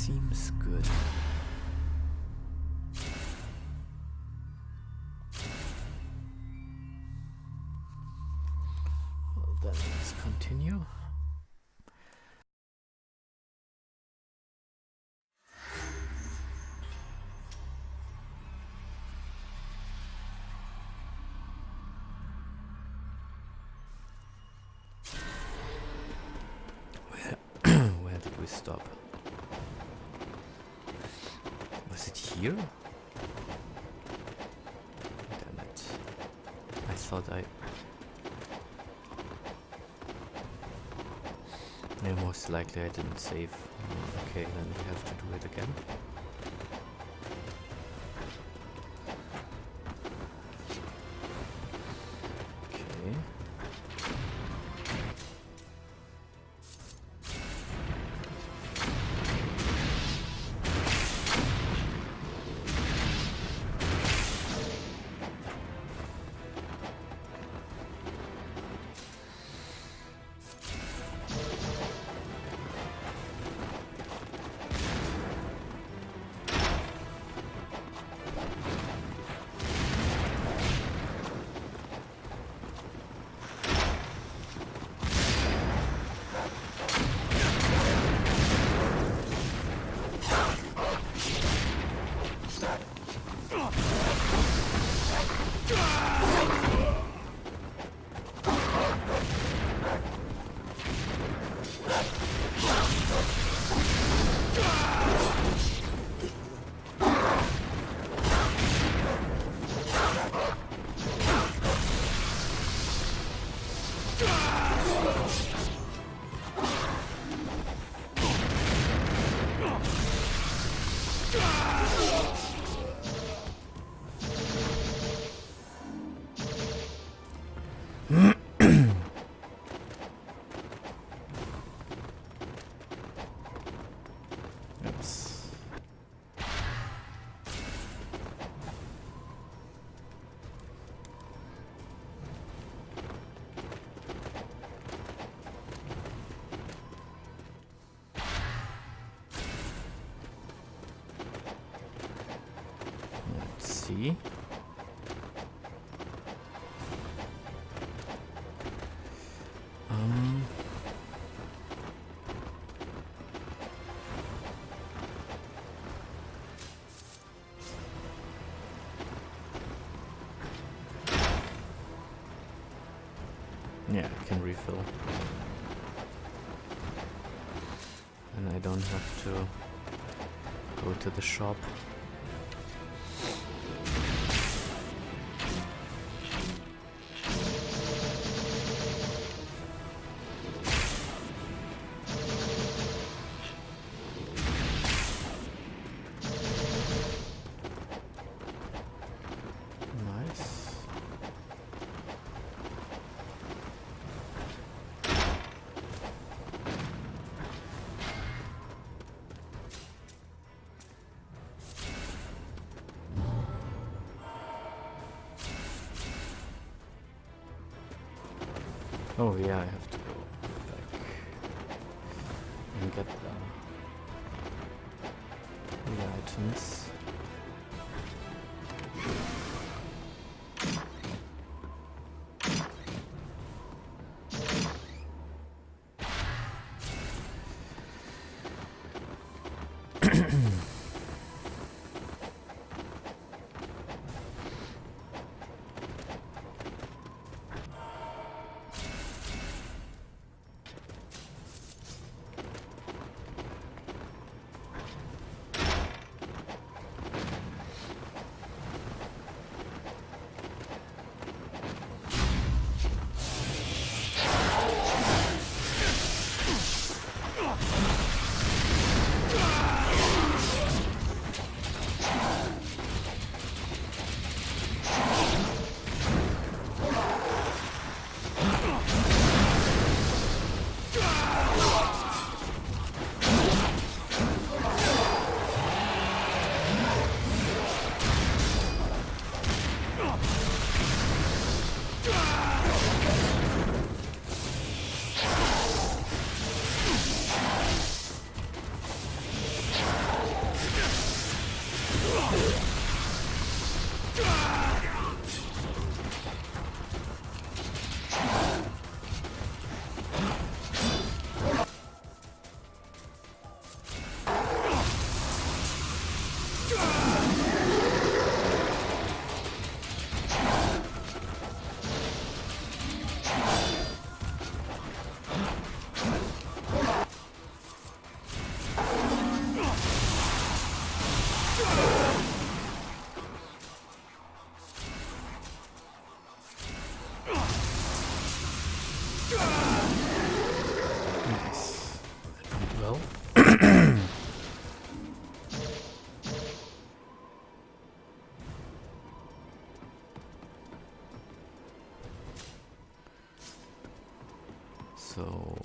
Seems good. Well, then let's continue. Where did we stop? Was it here? Damn it. I thought Yeah, most likely I didn't save. Okay, then we have to do it again. Okay. Oops. Let's see. Yeah, I can refill. And I don't have to go to the shop. Oh yeah, I have to go back and get the items. well. So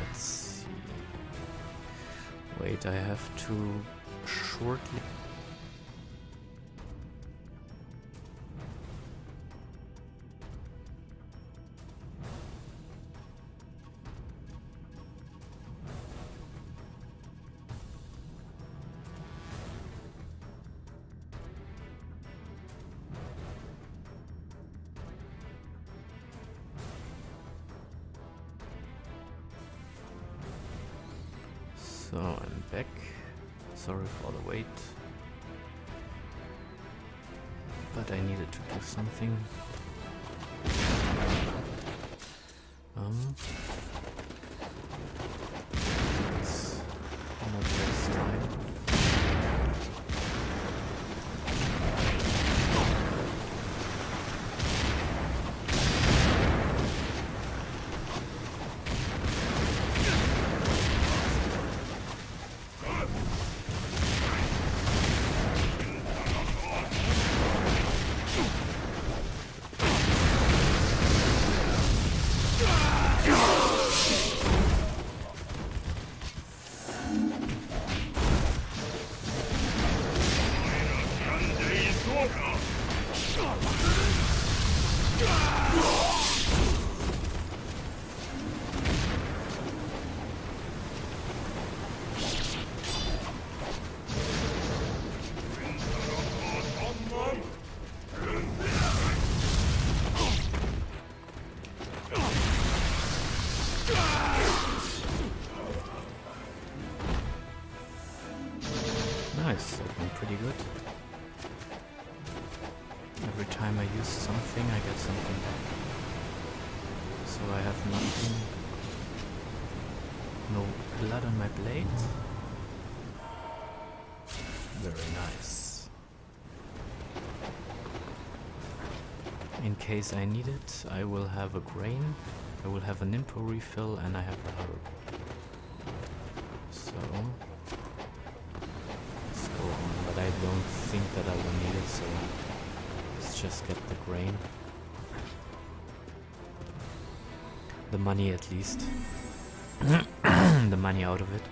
let's see. Wait, I have to shortly. So I'm back. Sorry for the wait. But I needed to do something. Let's not waste time. Nice, that went pretty good. Every time I use something, I get something back. So I have nothing. No blood on my blade. Very nice. In case I need it, I will have a grain, I will have an info refill, and I have a herb. So let's go on, but I don't think that I will need it, so let's just get the grain. The money at least. The money out of it.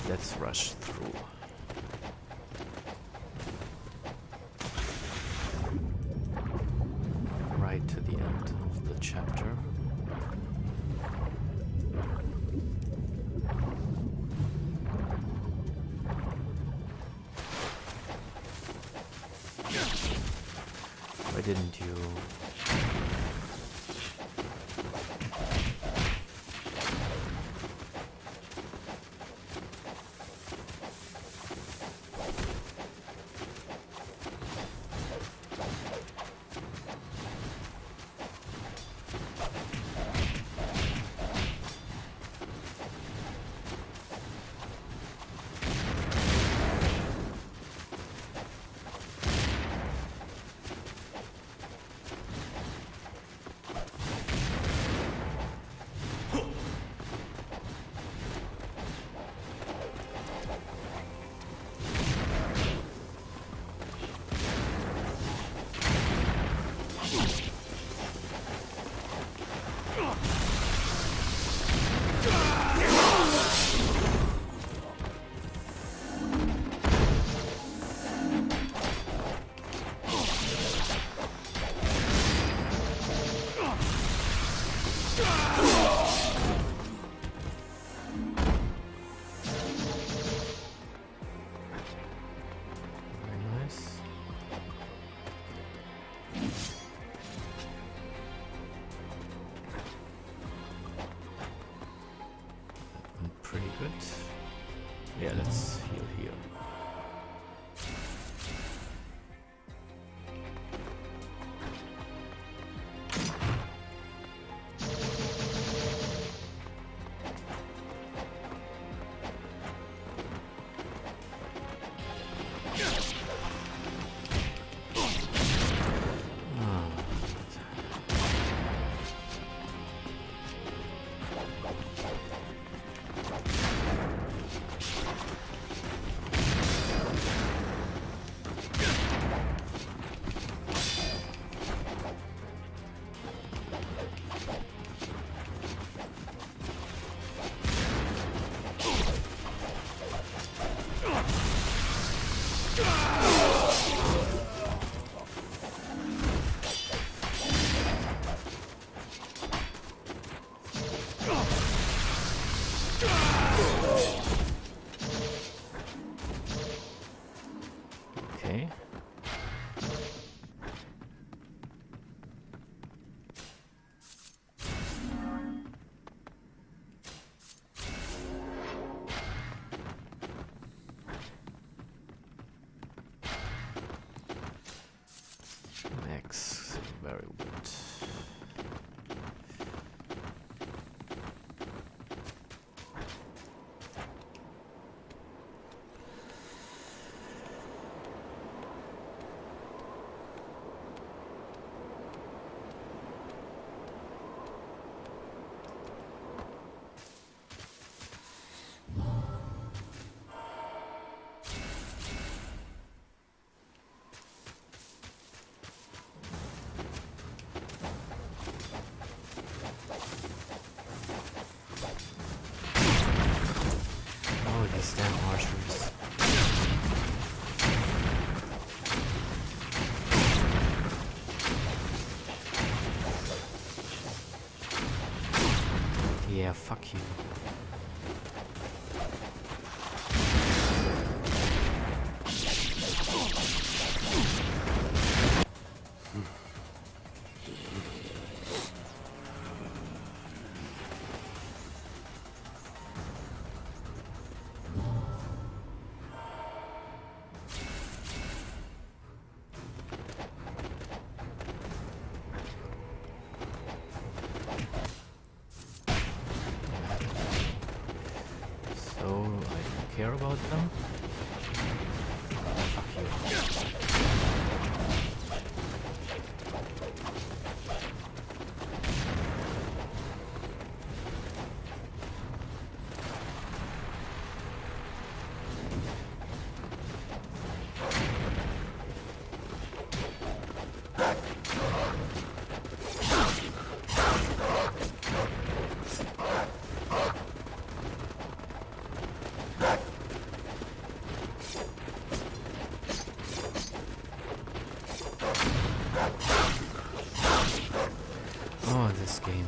Let's rush through. Right to the end of the chapter. Why didn't you? Yeah, let's heal here. Okay. Max, very good. Oh, these damn archers. Yeah, fuck you. So, I don't care about them. Fuck you. Oh, this game.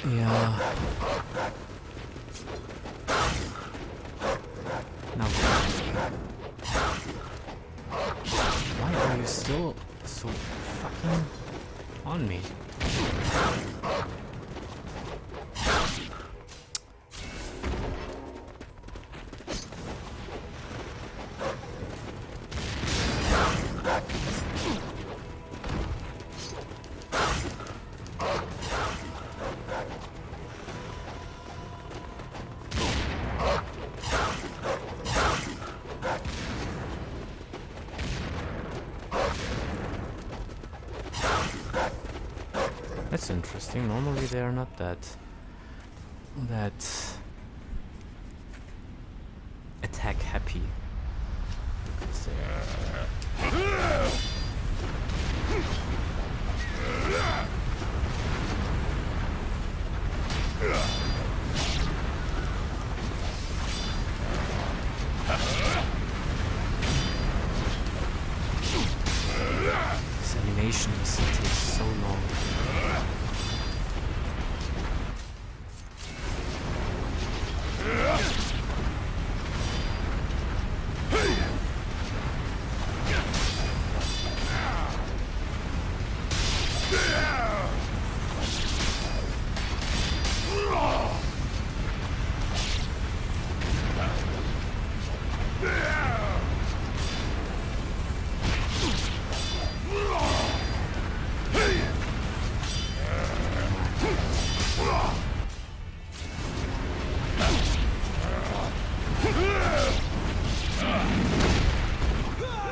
Yeah. Now, why are you still so fucking on me? That's interesting. Normally they are not that attack happy, you could say. This animation takes so long.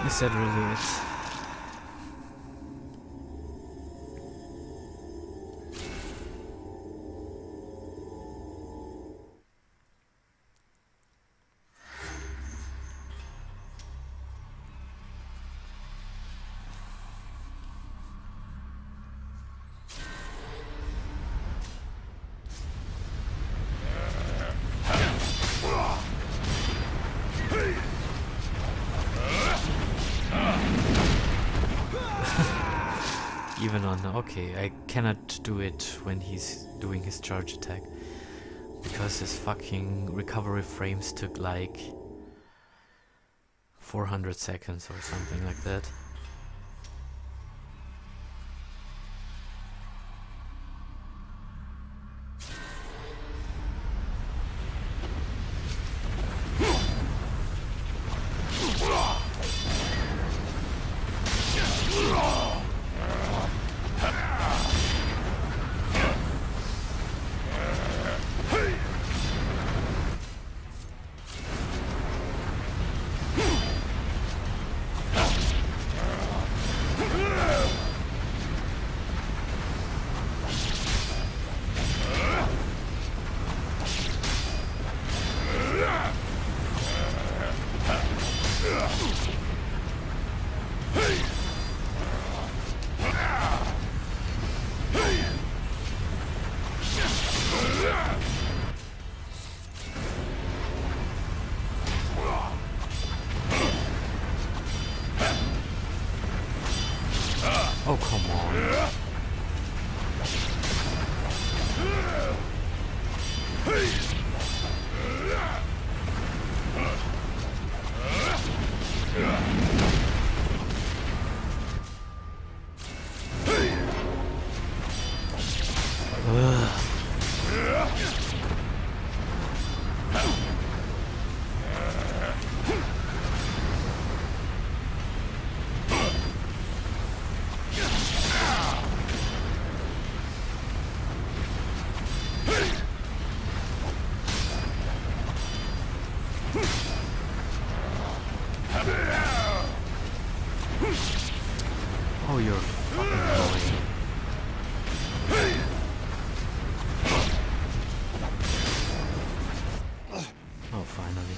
Is that really it? Even on... Okay, I cannot do it when he's doing his charge attack. Because his fucking recovery frames took like 400 seconds or something like that. Oh, come on. Oh, you're fucking annoying. Oh, finally.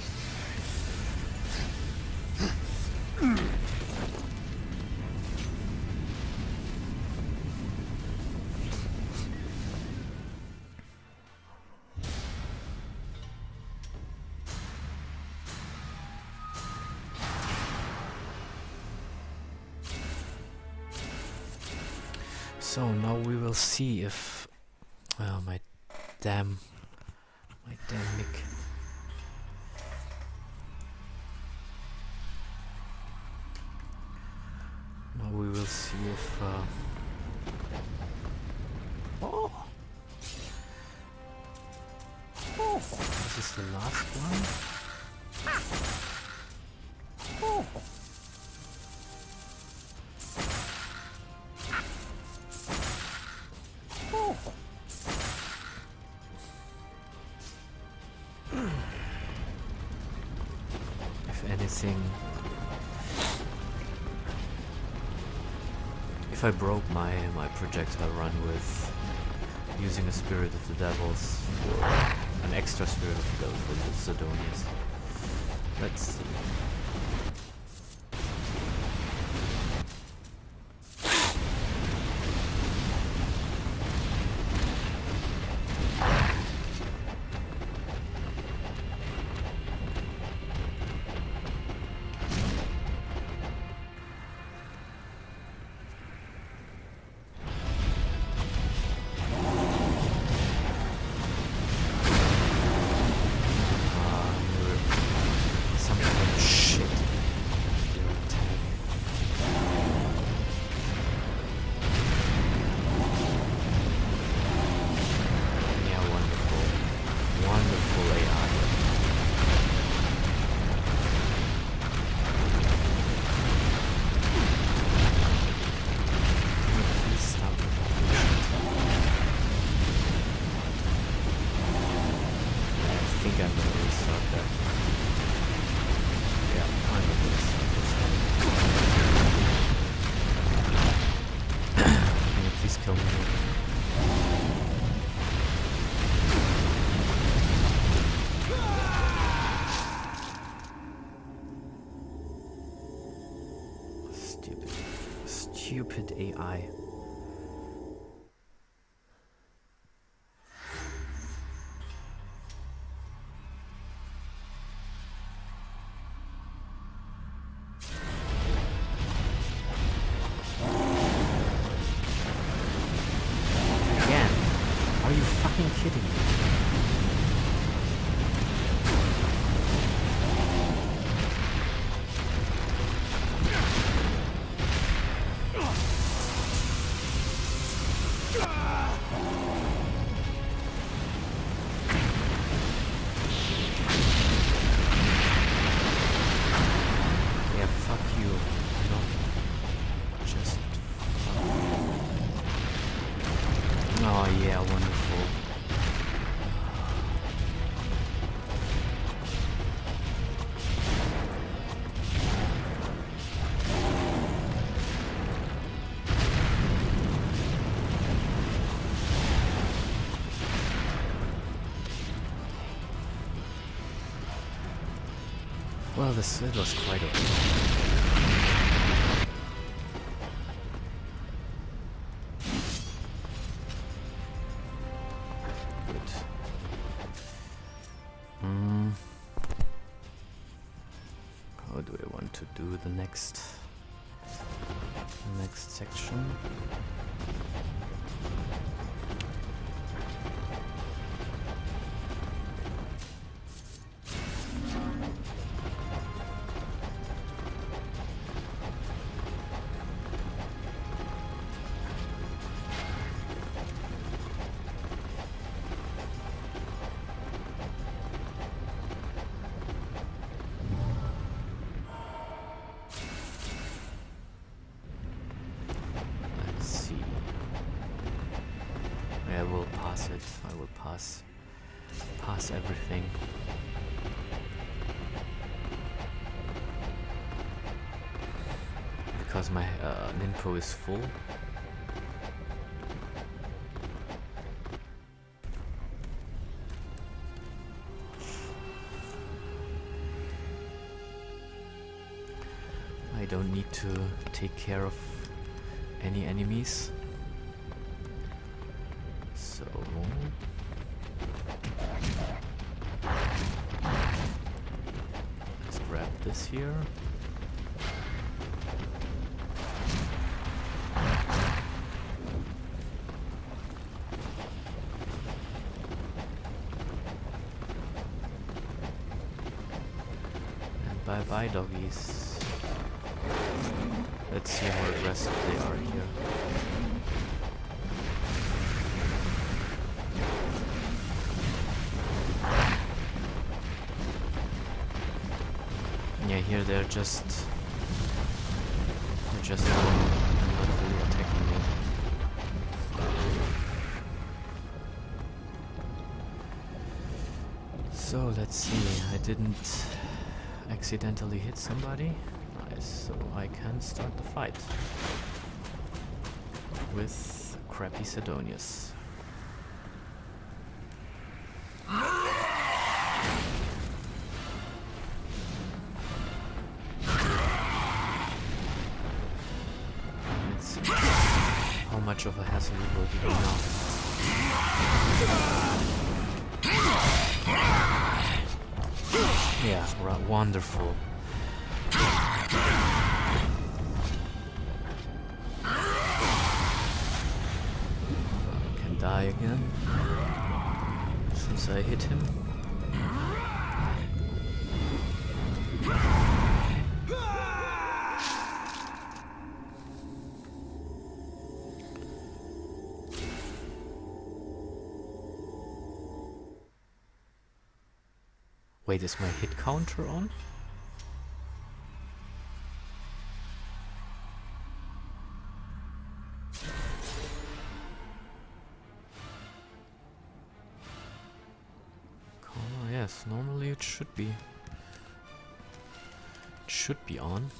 So now we will see if... Oh, my damn mic. Now we will see if... Oh! This is the last one? If I broke my projectile run with using a Spirit of the Devils or an extra Spirit of the Devils with the Zidonius. Let's see. Stupid AI. Again? Are you fucking kidding me? Oh yeah, wonderful. Well, this was quite okay. How do I want to do the next section? I will pass it. I will pass everything. Because my Ninpo is full. I don't need to take care of any enemies. So let's grab this here. And bye bye doggies. Let's see how aggressive they are here. Yeah, here they're just not really attacking me. So let's see, I didn't accidentally hit somebody. Nice, so I can start the fight with crappy Sidonius. How much of a hassle it will be now. Yeah, wonderful. Can die again since I hit him. Wait, is my hit counter on? Oh, yes, normally it should be. It should be on.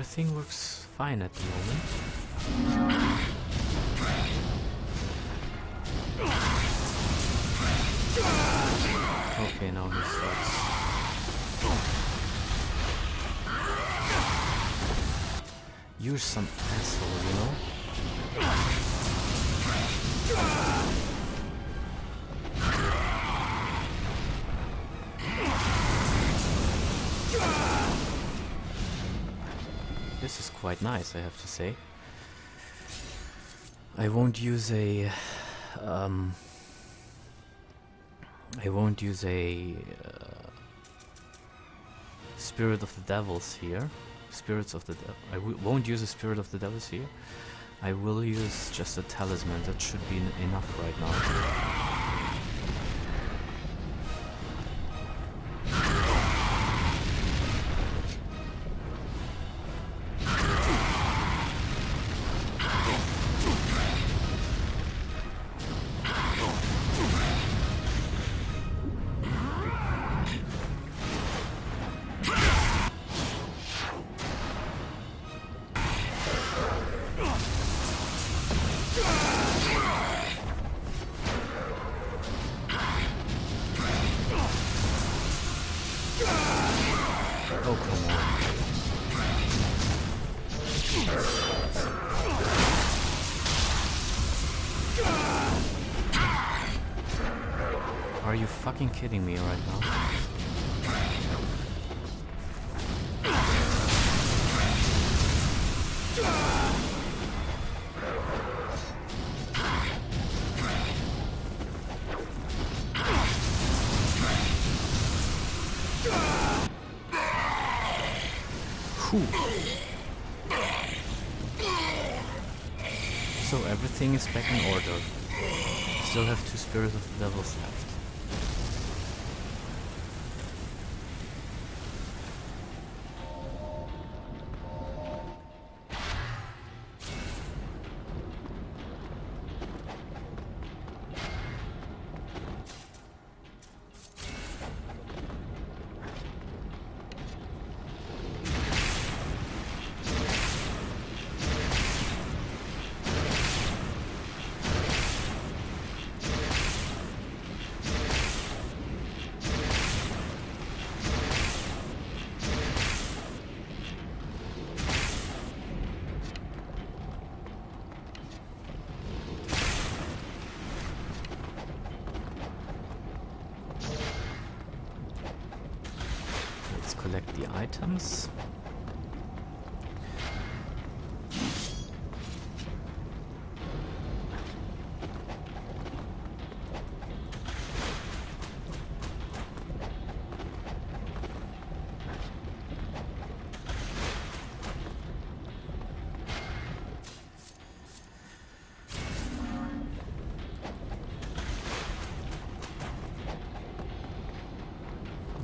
everything works fine at the moment. Okay, now he starts. You're some asshole, you know? This is quite nice, I have to say. I won't use a Spirit of the Devils here. Spirits of the Devil. I won't use a Spirit of the Devils here. I will use just a talisman. That should be enough right now. Oh, come on. Are you fucking kidding me right now? So everything is back in order. Still have 2 Spirits of the Devils left. Collect the items.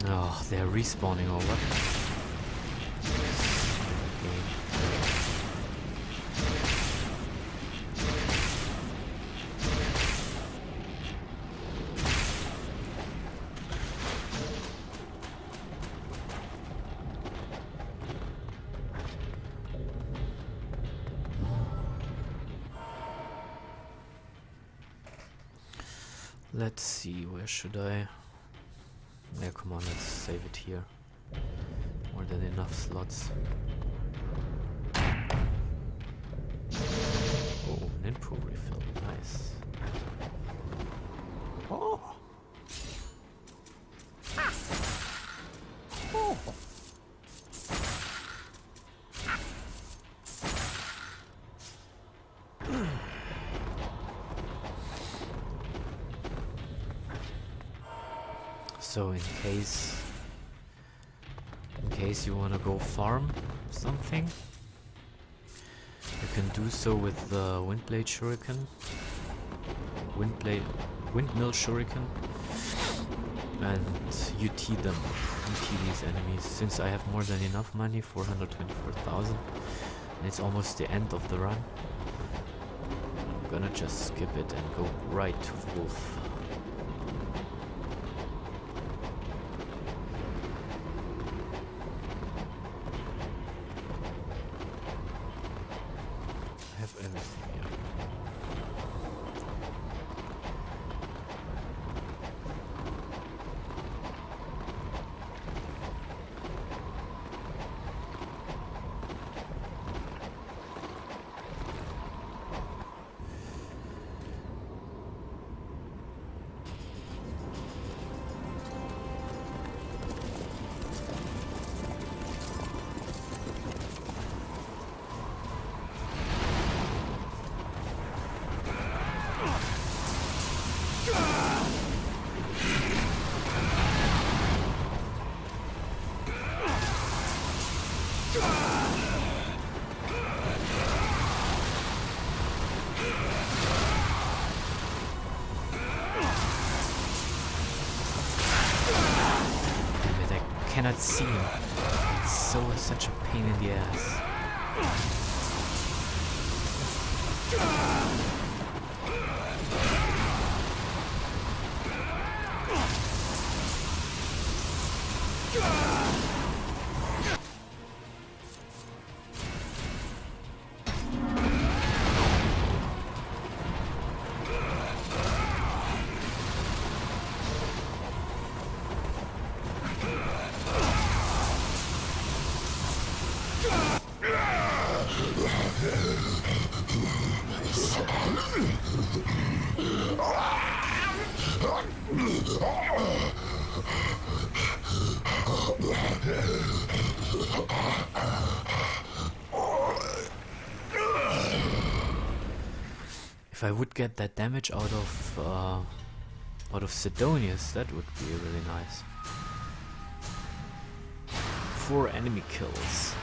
Oh, they're respawning or what? Let's see, where should I? Yeah, come on, let's save it here. More than enough slots. Oh, an info refill, nice. Oh! Oh! So in case you wanna go farm something, you can do so with the Windblade Shuriken, Windmill Shuriken, and UT them, UT these enemies. Since I have more than enough money, 424,000, and it's almost the end of the run, I'm gonna just skip it and go right to Wolf. cannot see him. It's such a pain in the ass. If I would get that damage out of Sidonius, that would be really nice. 4 enemy kills.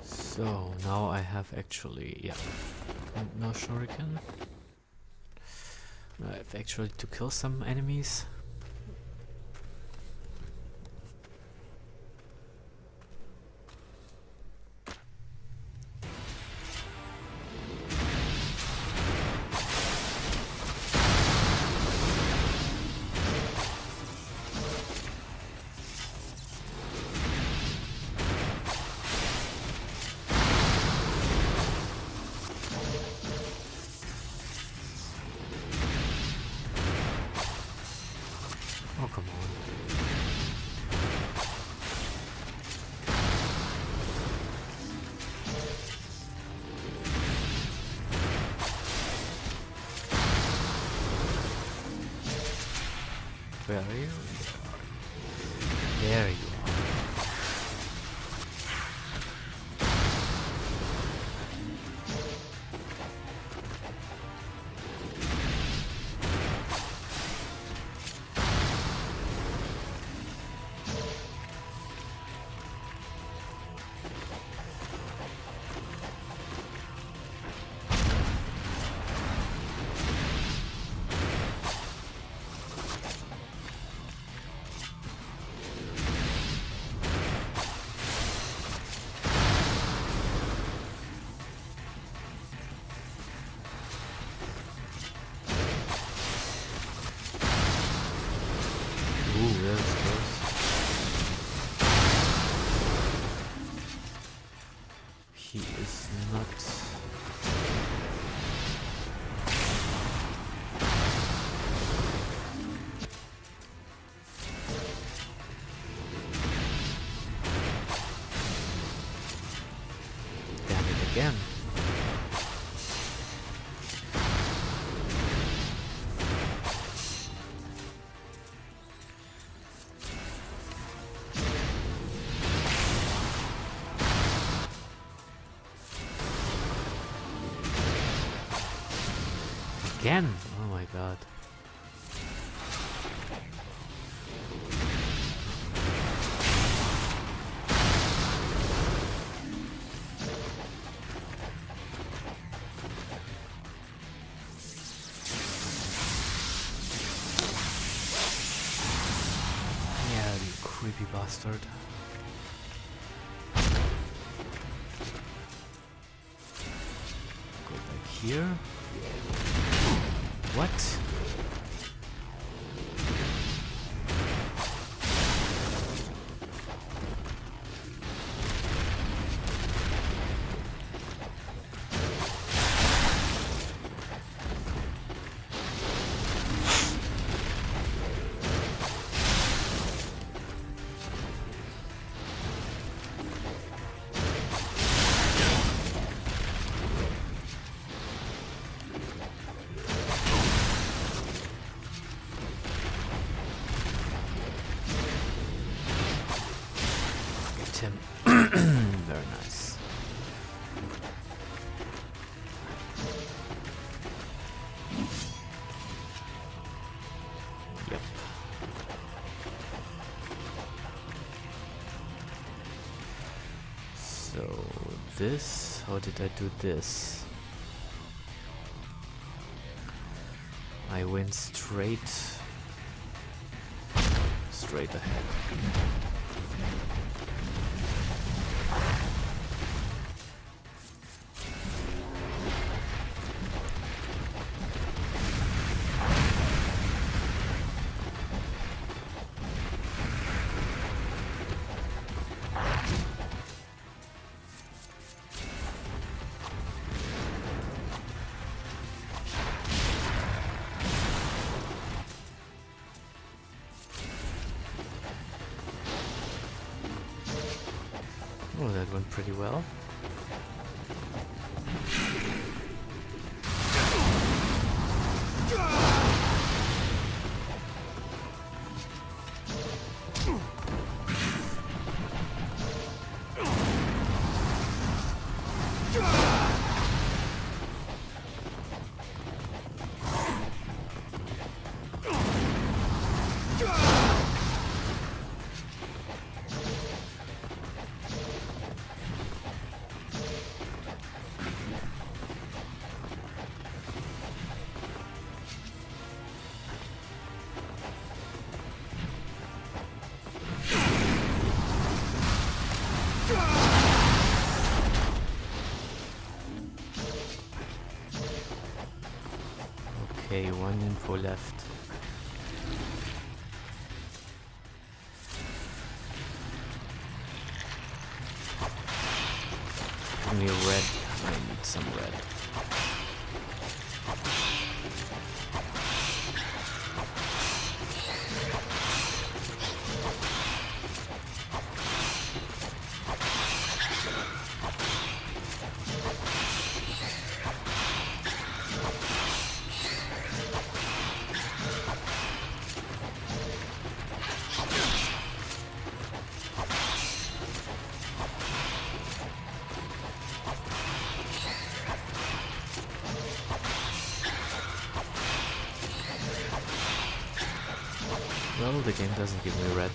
So now I have actually, yeah, no shuriken. I have actually to kill some enemies. Oh, come on. Where are you? There you are. Ooh, that was close. He is not... Damn it again. Again? Oh my god. Yeah, you creepy bastard. Go back here. What? this? How did I do this? I went straight ahead. Oh, that went pretty well. Okay, one info left. Only red. I need some red. Well, the game doesn't give me red.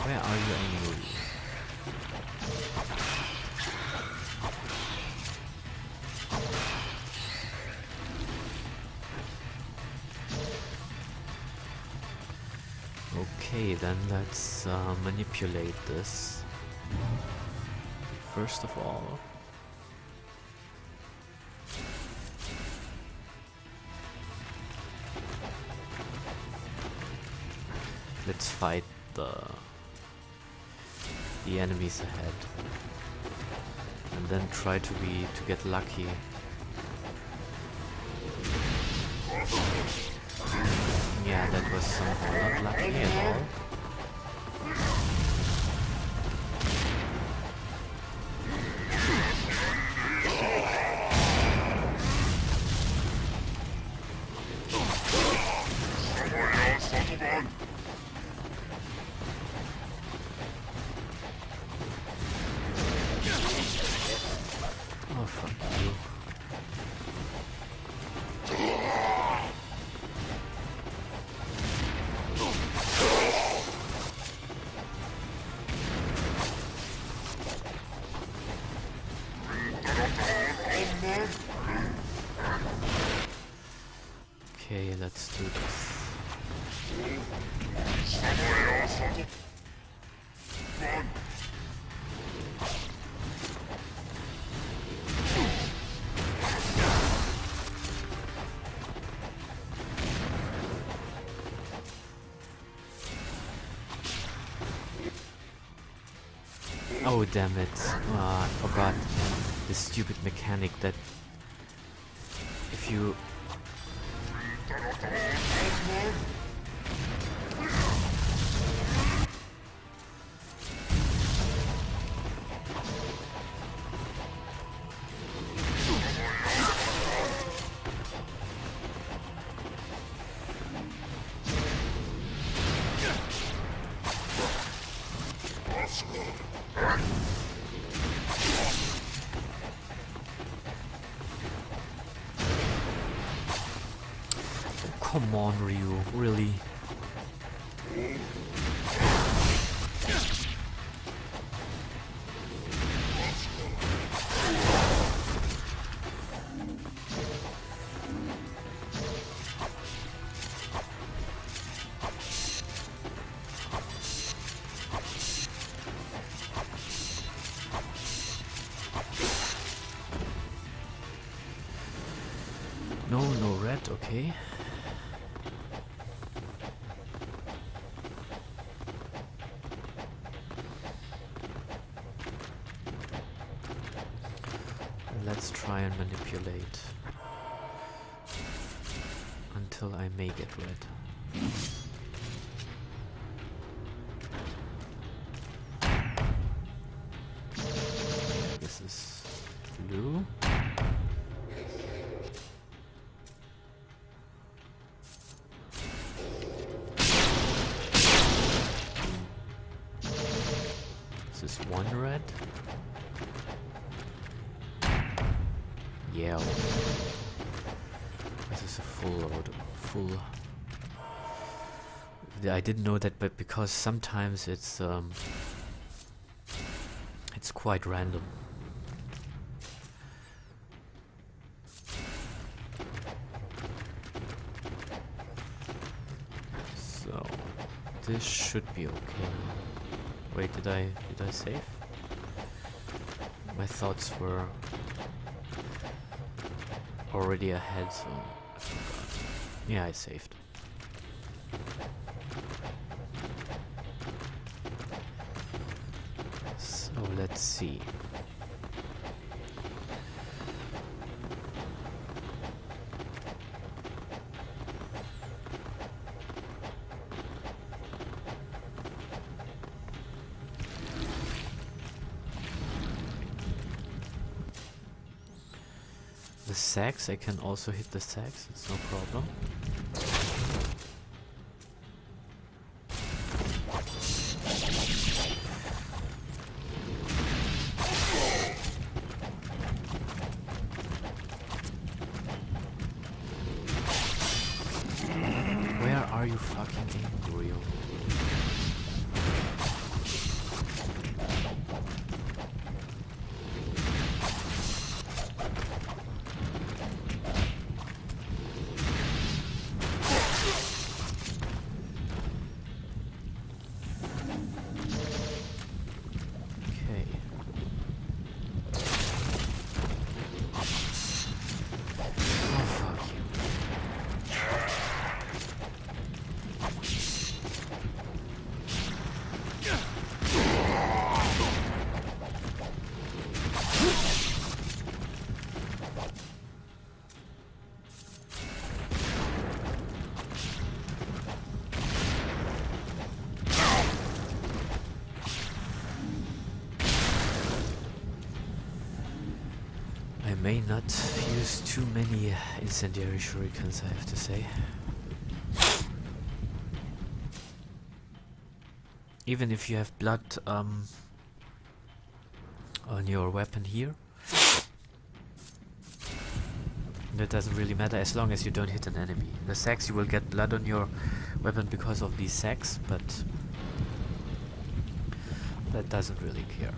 Where are you anyway? Okay, then let's manipulate this. First of all, let's fight the enemies ahead, and then try to get lucky. Yeah, that was somehow not lucky at all. Oh, fuck you. Okay, let's do this. Oh, damn it. I forgot the stupid mechanic that if you... Come on, Ryu, really? No red, okay. Let's try and manipulate until I make it red. This is blue. This is one red. Yeah. This is a full. I didn't know that, but because sometimes it's quite random. So this should be okay now. Wait, did I save? My thoughts were already ahead, so I forgot. Yeah, I saved. So let's see. The sax, I can also hit the sax, it's no problem. Where are you fucking aiming, Rio? I may not use too many incendiary shurikens, I have to say. Even if you have blood on your weapon here, that doesn't really matter as long as you don't hit an enemy. The sax, you will get blood on your weapon because of these sax, but that doesn't really care.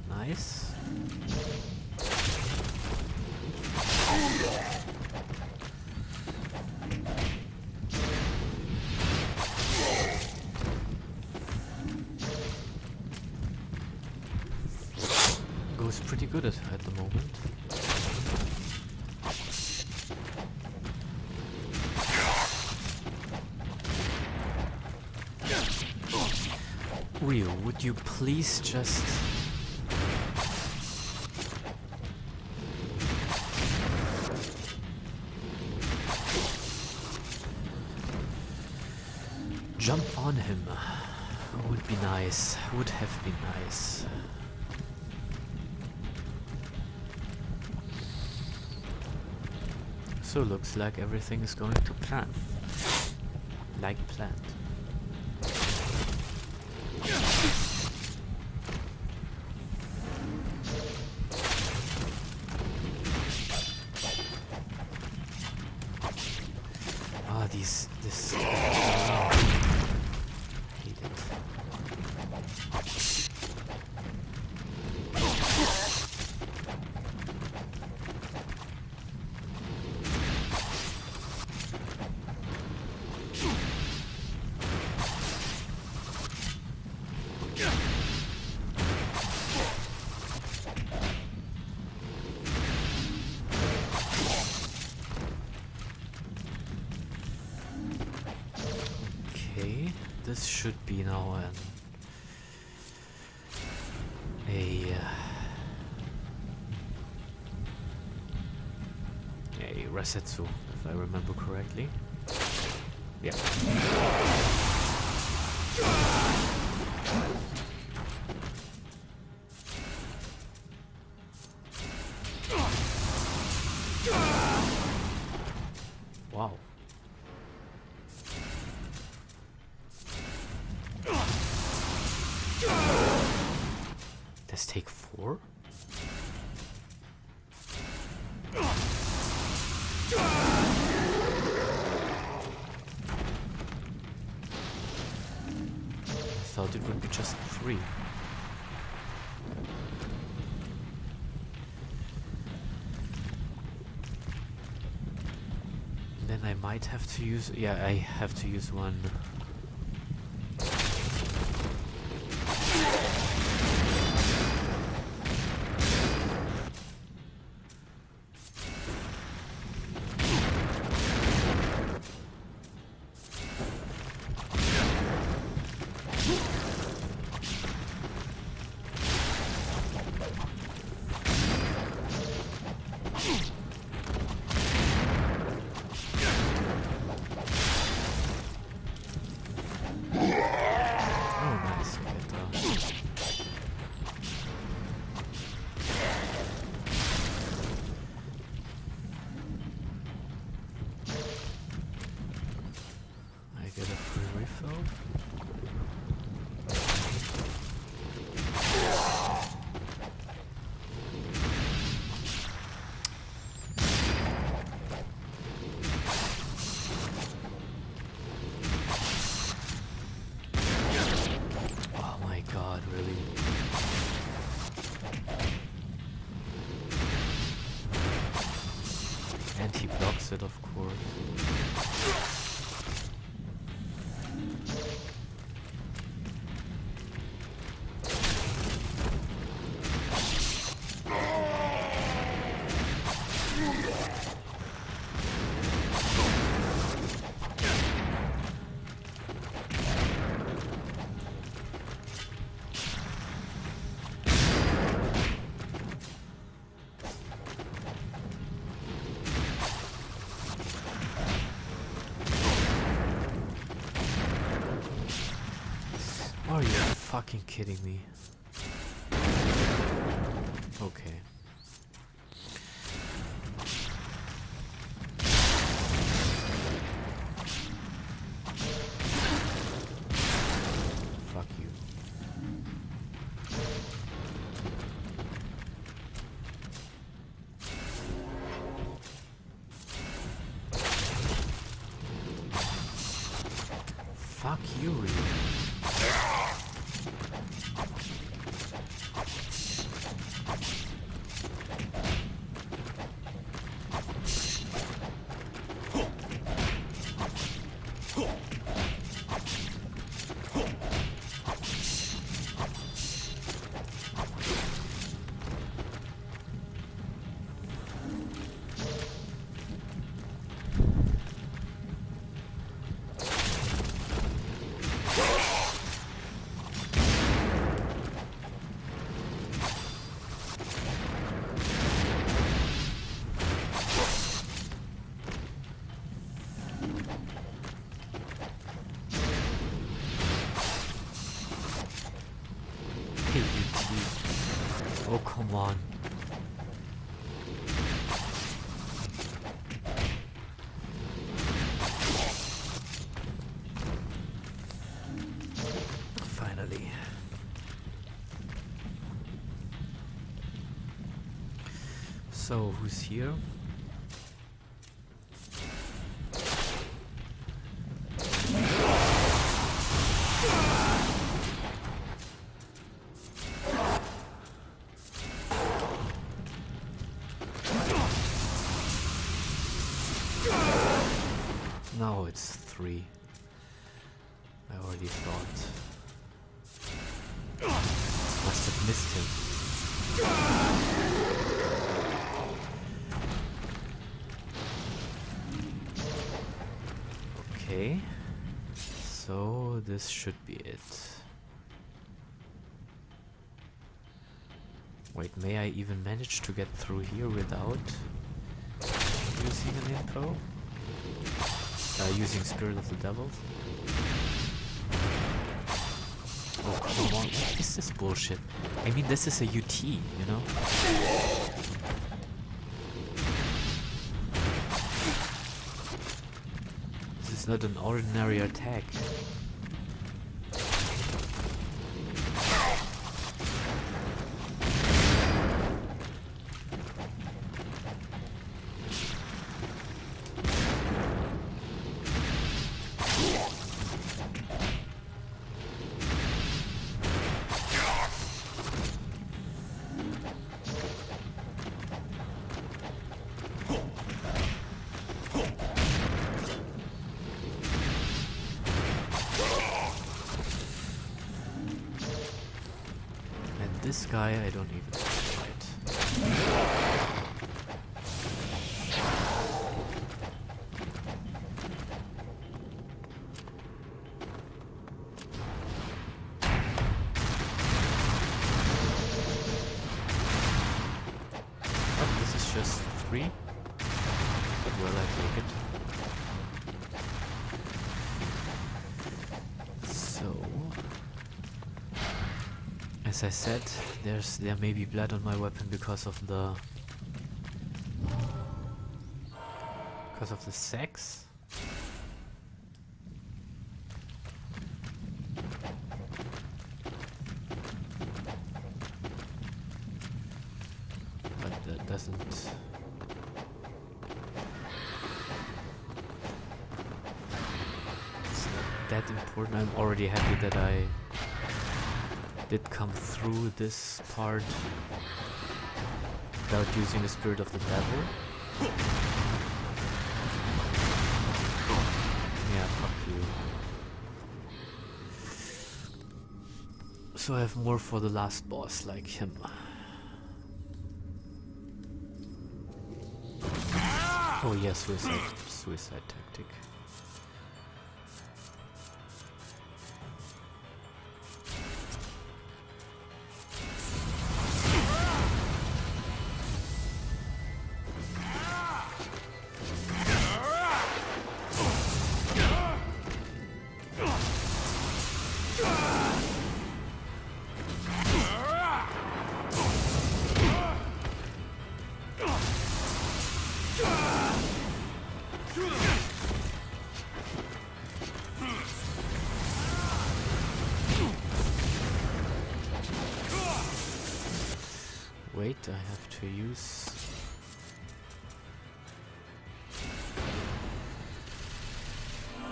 Nice. Goes pretty good at the moment. Ryu, would you please just... jump on him? Would be nice. Would have been nice. So looks like everything is going to plan. Like planned. Ah, this hate it. This should be now a Rasetsu, if I remember correctly. Yeah. Wow. Let's take 4. I thought it would be just 3. Then I might have to use... yeah, I have to use one. It, of course. Are you fucking kidding me? Okay. Fuck you. Fuck you, Ryu. come on. Finally. So, who's here? No, it's 3. I already thought. Must have missed him. Okay. So this should be it. Wait, may I even manage to get through here without using an info? Using Spirit of the Devils? Oh, come on, what is this bullshit? I mean, this is a UT, you know? This is not an ordinary attack. This guy, I don't even fight. Oh, this is just 3. But well, I take it. As I said, there may be blood on my weapon because of the sex. But that doesn't. It's not that important. I'm already happy that I did come through this part without using the Spirit of the Devil. Yeah, fuck you. So I have more for the last boss, like him. Oh yeah, suicide tactic. Wait, I have to use... I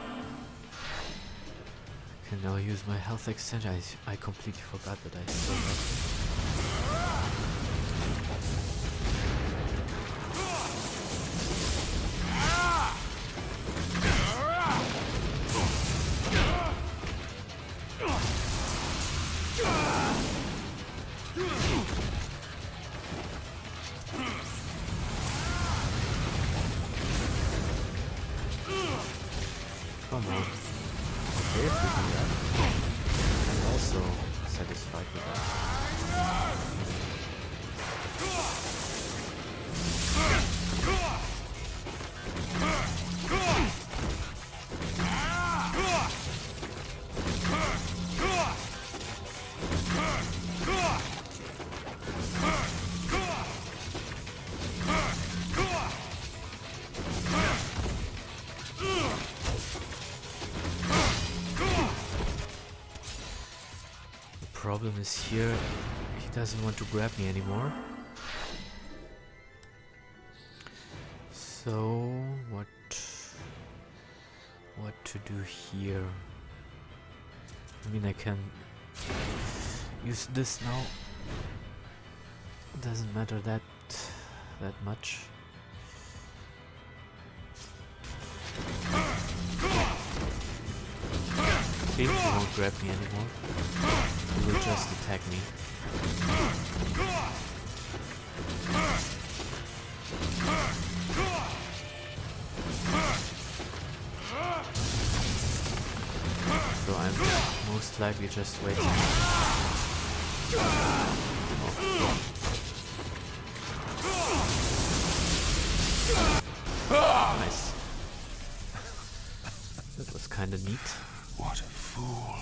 can now use my health extension. I completely forgot that I still have... Come on. Okay, if we do that, I'm also satisfied with that. problem is here, he doesn't want to grab me anymore. So what to do here? I mean, I can use this now. It doesn't matter that much. See, he won't grab me anymore. He will just attack me. So I'm most likely just waiting. Nice. That was kinda neat. What a fool.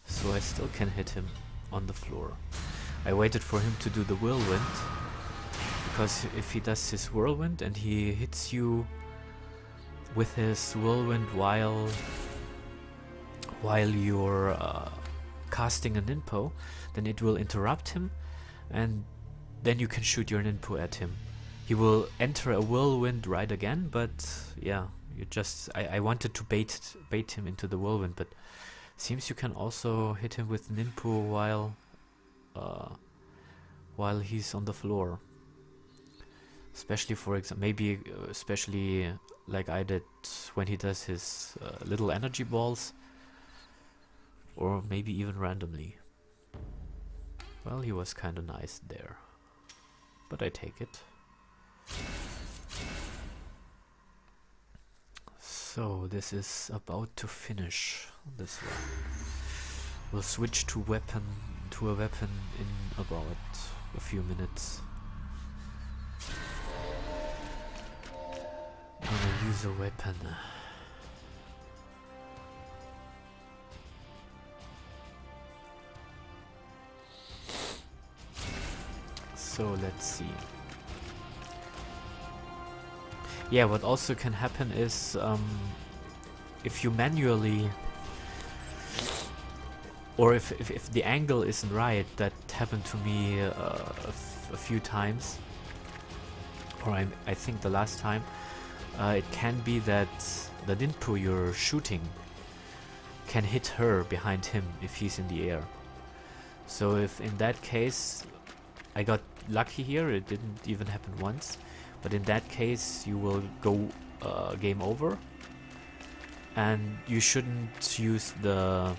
So I still can hit him on the floor. I waited for him to do the whirlwind, because if he does his whirlwind and he hits you with his whirlwind while you're casting a ninpo, then it will interrupt him, and then you can shoot your ninpo at him. He will enter a whirlwind right again, but yeah, you just I wanted to bait him into the whirlwind, but seems you can also hit him with ninpo while he's on the floor. Especially for example, maybe especially like I did when he does his little energy balls, or maybe even randomly. Well, he was kind of nice there, but I take it. So this is about to finish this one. We'll switch to a weapon in about a few minutes. I'm gonna use a weapon. So let's see. Yeah, what also can happen is if you manually, or if the angle isn't right, that happened to me a few times, or I think the last time, it can be that the ninpo you're shooting can hit her behind him if he's in the air. So if in that case, I got lucky here, it didn't even happen once, but in that case you will go game over, and you shouldn't use the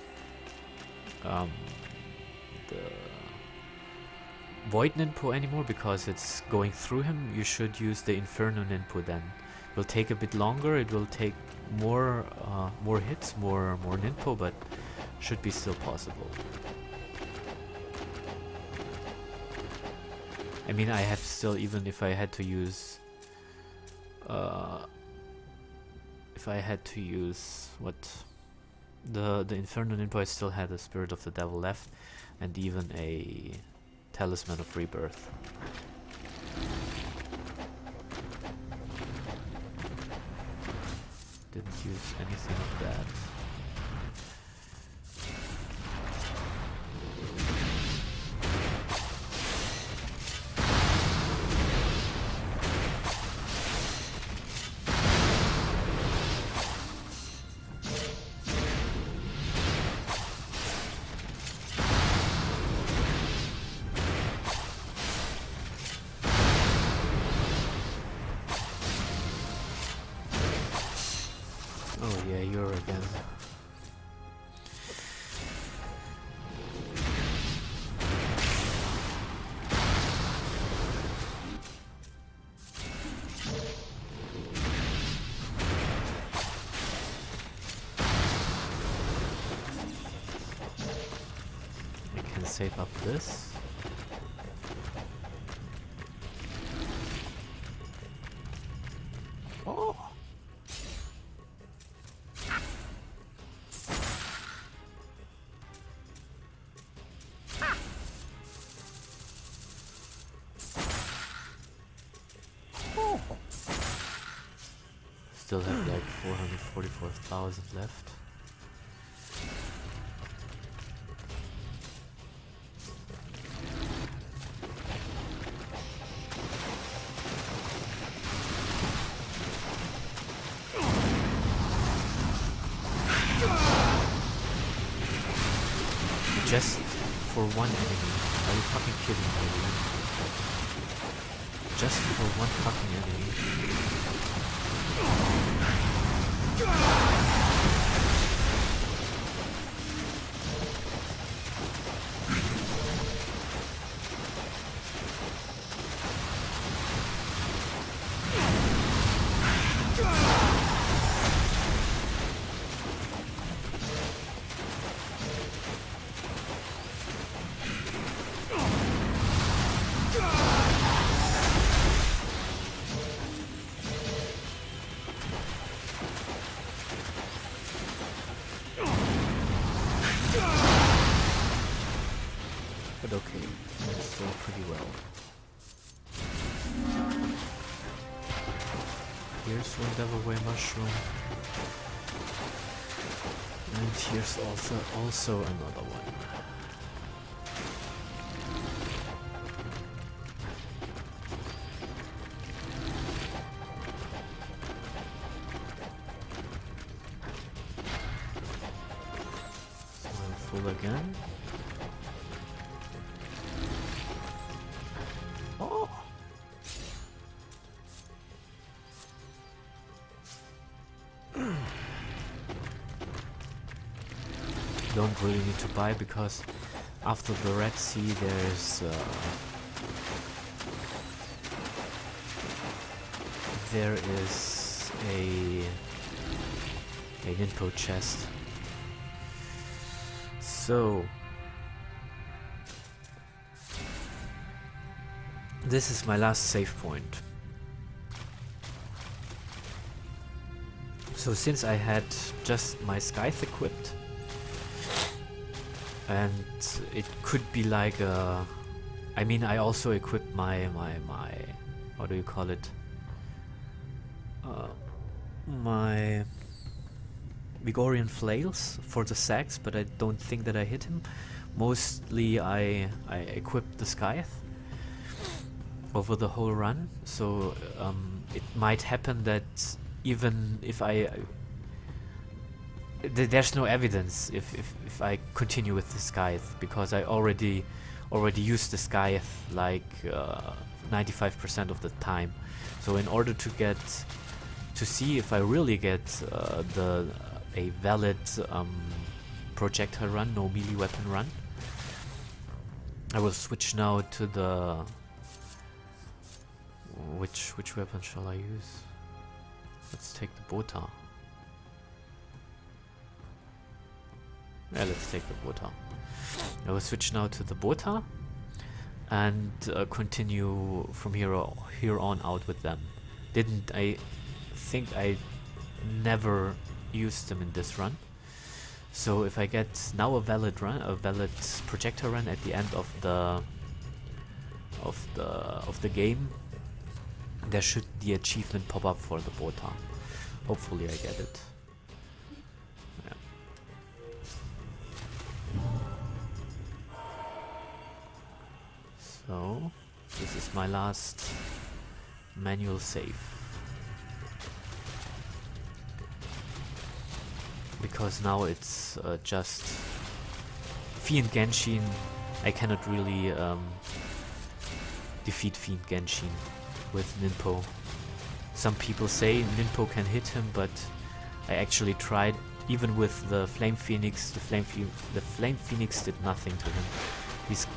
Void Ninpo anymore because it's going through him. You should use the Inferno Ninpo then. It will take a bit longer, it will take more hits, more Ninpo, but should be still possible. I mean, I have still, even if I had to use what the Inferno Ninpo, I still had a Spirit of the Devil left, and even a Talisman of Rebirth. Didn't use anything of that. Oh yeah, you're again. I can save up this. Oh! Still have like 444,000 left. Just for one enemy. Are you fucking kidding me, dude? Just for one fucking enemy. But okay, that's still pretty well. Here's one Devil Way Mushroom. And here's also another one. So I'm full again. Oh! Don't really need to buy because after the Red Sea there's there is a Ninpo chest. So this is my last save point. So since I had just my Scythe equipped, and it could be like a... I mean, I also equipped my what do you call it? My Vigorian flails for the sacks, but I don't think that I hit him. Mostly I equipped the Scythe over the whole run, so it might happen that even if there's no evidence if I continue with the Scythe, because I already used the Scythe like 95% of the time. So in order to see if I really get a valid projectile run, no melee weapon run, I will switch now to the... Which weapon shall I use? Let's take the Bota. Yeah, let's take the Bota. I will switch now to the Bota and continue from here on out with them. I think I never used them in this run. So if I get now a valid projectile run at the end of the game, there should the achievement pop up for the Bota. Hopefully I get it. Yeah. So this is my last manual save. Because now it's just Fiend Genshin. I cannot really defeat Fiend Genshin with Ninpo. Some people say Ninpo can hit him, but I actually tried. Even with the Flame Phoenix, the Flame Phoenix did nothing to him. He's,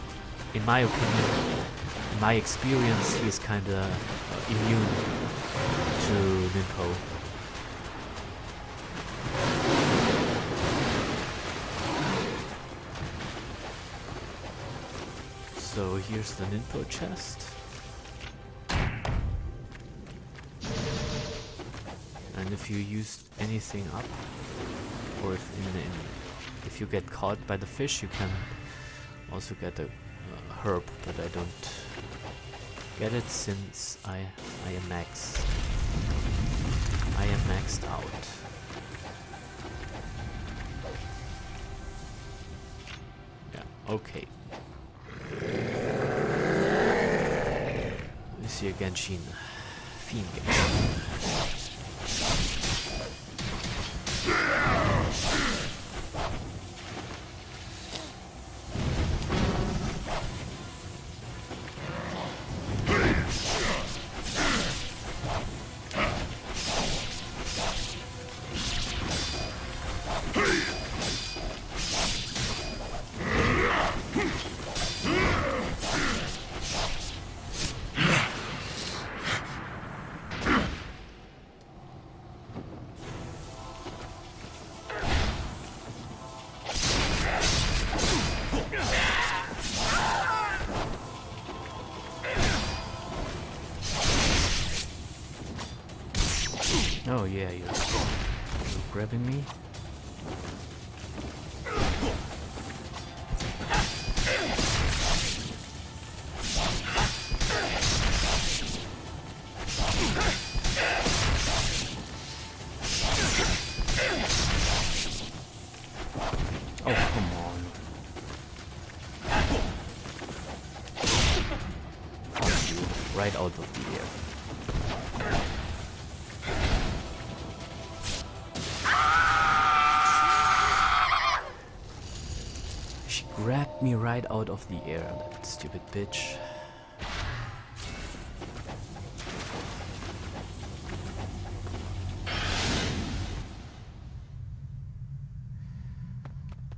in my opinion, in my experience, he is kinda immune to Ninpo. So here's the Ninpo chest. And if you use anything up, or if you get caught by the fish, you can also get a herb, but I don't get it since I am maxed. I am maxed out. Yeah, okay. We see a Genshin. Fiend Genshin. Oh yeah, you're grabbing me. Oh, come on. Fuck you. Right out of the air. She grabbed me right out of the air, that stupid bitch.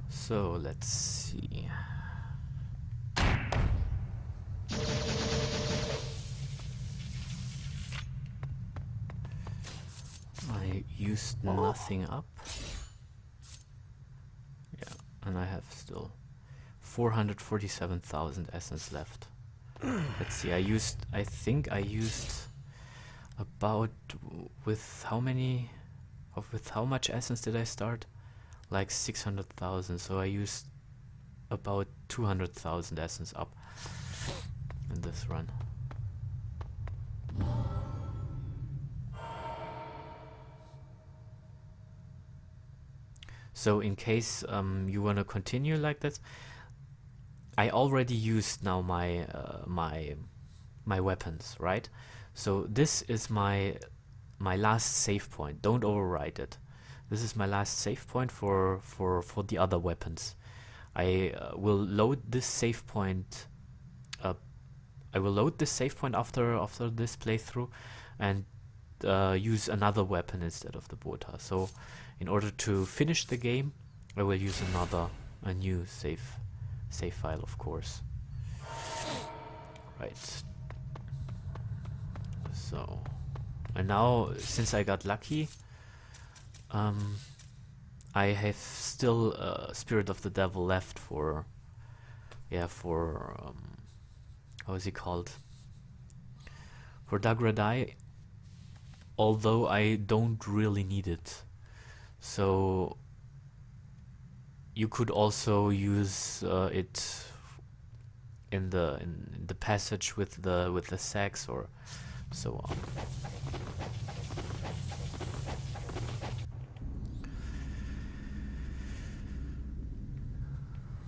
So let's see. I used nothing up. Yeah, and I have still 447,000 essence left. Let's see, I think I used about, with how much essence did I start? Like 600,000, so I used about 200,000 essence up in this run. So in case you want to continue like that, I already used now my my weapons, right? So this is my last save point. Don't overwrite it. This is my last save point for the other weapons. I will load this save point. I will load this save point after this playthrough, and use another weapon instead of the Bota. So, in order to finish the game, I will use a new save file, of course. Right. So, and now since I got lucky, I have still Spirit of the Devil left for how is he called? For Dagradai, although I don't really need it. So you could also use it in the passage with the sax or so on.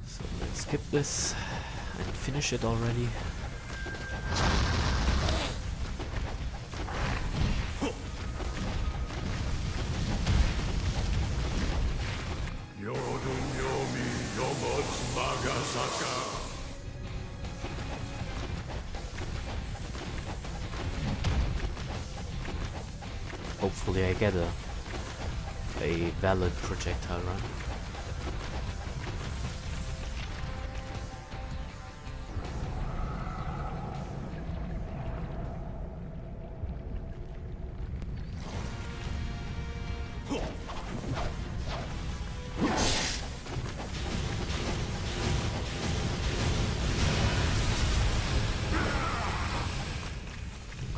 So let's skip this and finish it already. Hopefully I get a valid projectile run.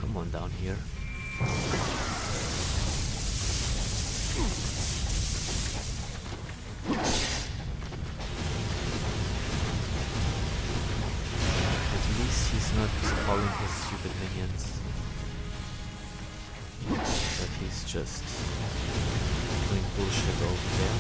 Come on down here. Not calling his stupid minions, but he's just doing bullshit over there.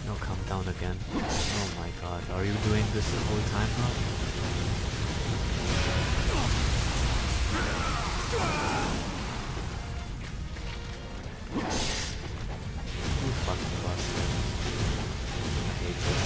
No, come down again. Oh my god, are you doing this the whole time now? You fucking bastard. I hate this.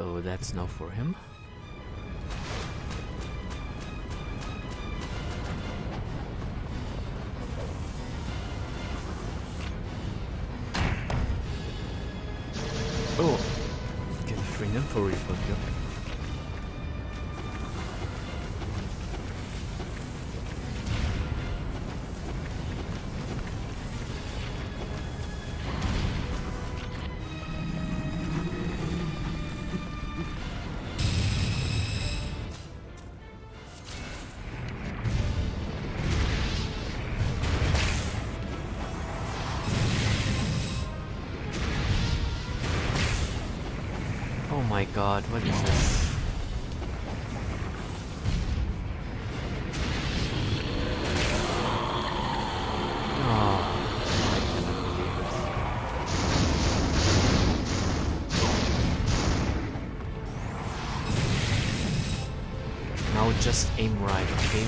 So that's now for him. Oh, get a free info report here. Oh my god, what is this? Oh, I cannot believe this. Now just aim right, okay?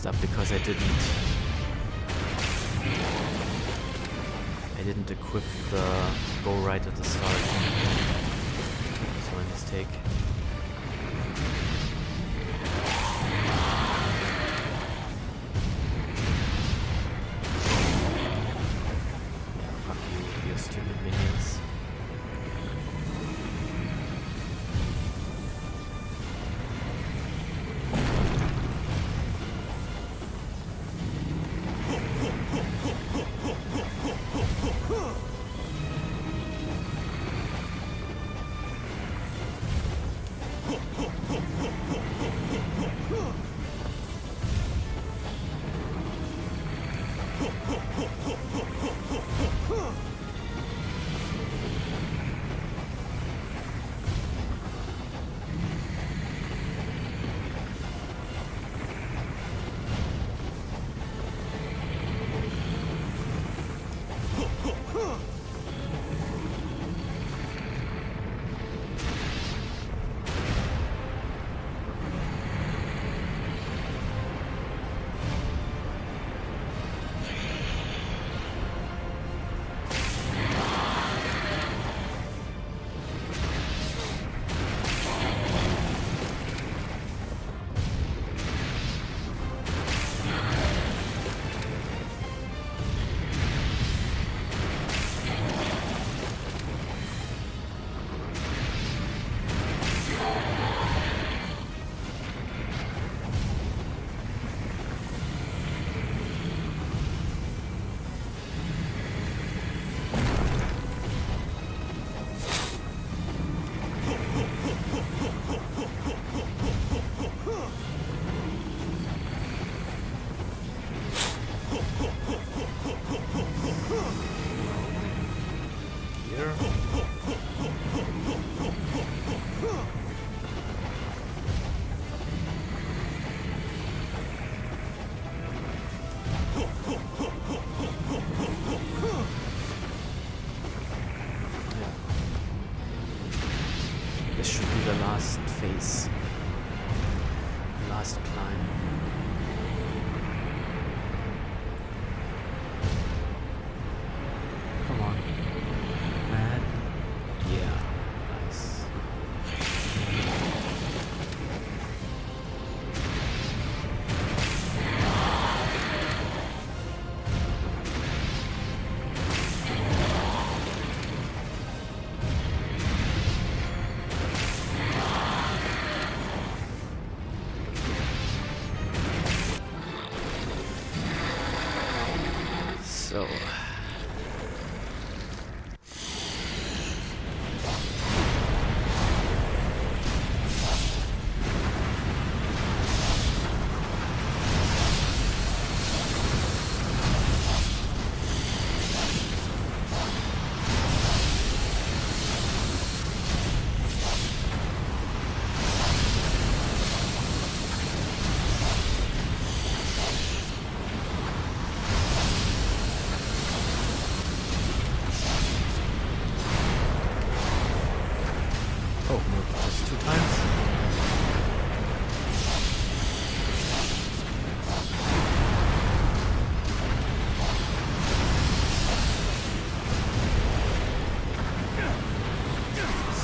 Up because I didn't equip the bow right at the start. That's my mistake. Yeah, fuck you with your stupid minions. This should be the last phase. Last climb. Come on. Mad? Yeah. Nice.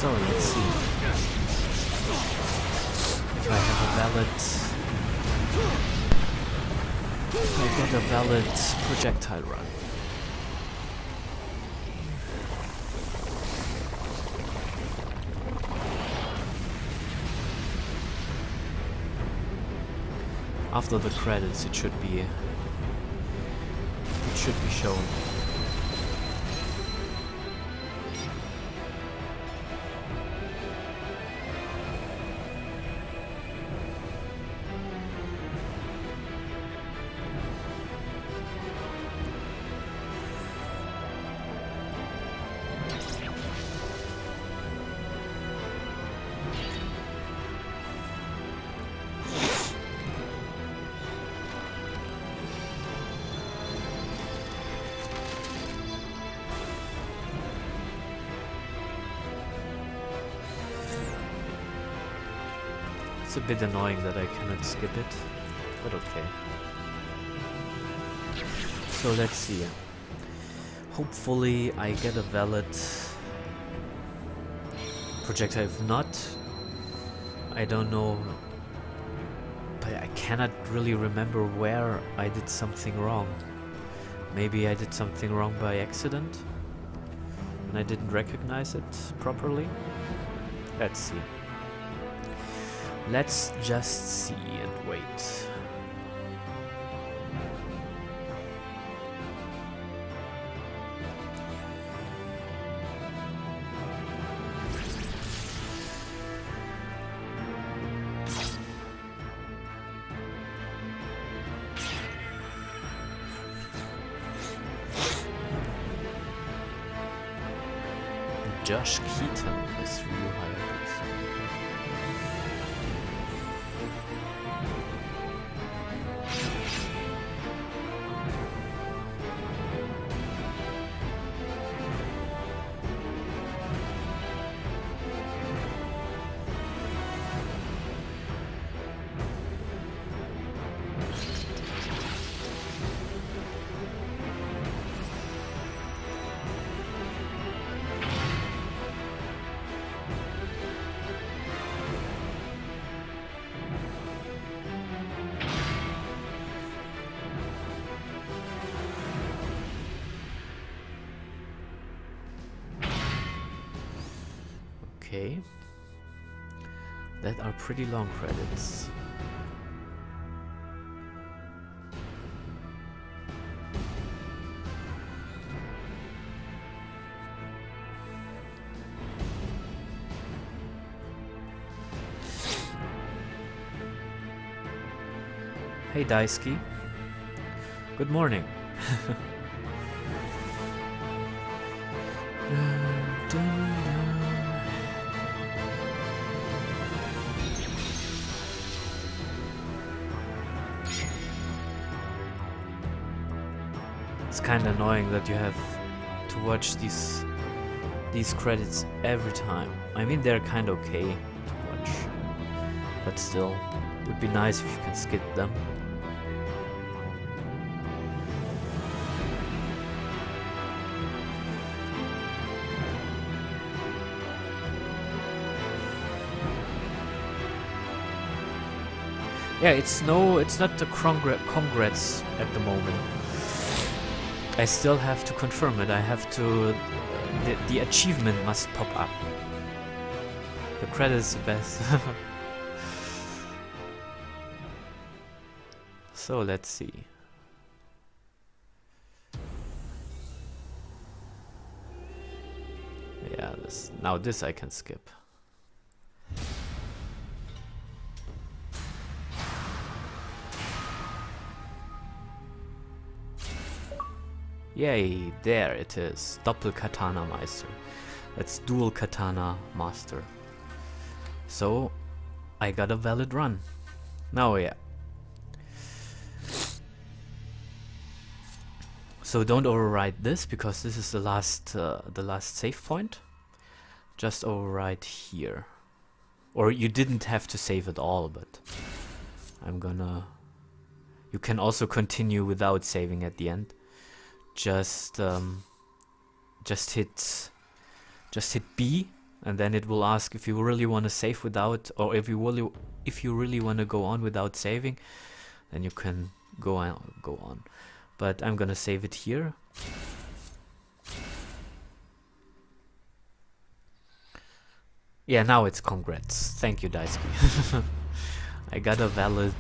So let's see if I have a valid, if I get a valid projectile run. After the credits, it should be shown. It's a bit annoying that I cannot skip it, but okay. So let's see. Hopefully I get a valid projectile. If not, I don't know. But I cannot really remember where I did something wrong. Maybe I did something wrong by accident and I didn't recognize it properly. Let's see. Let's just see and wait. Josh Keaton is Ryu Hayabusa. Okay, that are pretty long credits. Hey Daisuke, good morning. It's kind of annoying that you have to watch these credits every time. I mean, they're kind of okay to watch, but still, it would be nice if you can skip them. Yeah, it's not the congrats at the moment. I still have to confirm it. I have to. The achievement must pop up. The credit is the best. So let's see. Yeah, this I can skip. Yay, there it is. Doppel-Katana Meister. That's dual katana master. So, I got a valid run. Now, yeah. So don't override this, because this is the last save point. Just override here. Or you didn't have to save at all, but I'm gonna... You can also continue without saving at the end. Just hit B and then it will ask if you really want to save without, or if you really want to go on without saving, then you can go on. But I'm gonna save it here. Yeah, now it's congrats. Thank you, Daisuke. I got a valid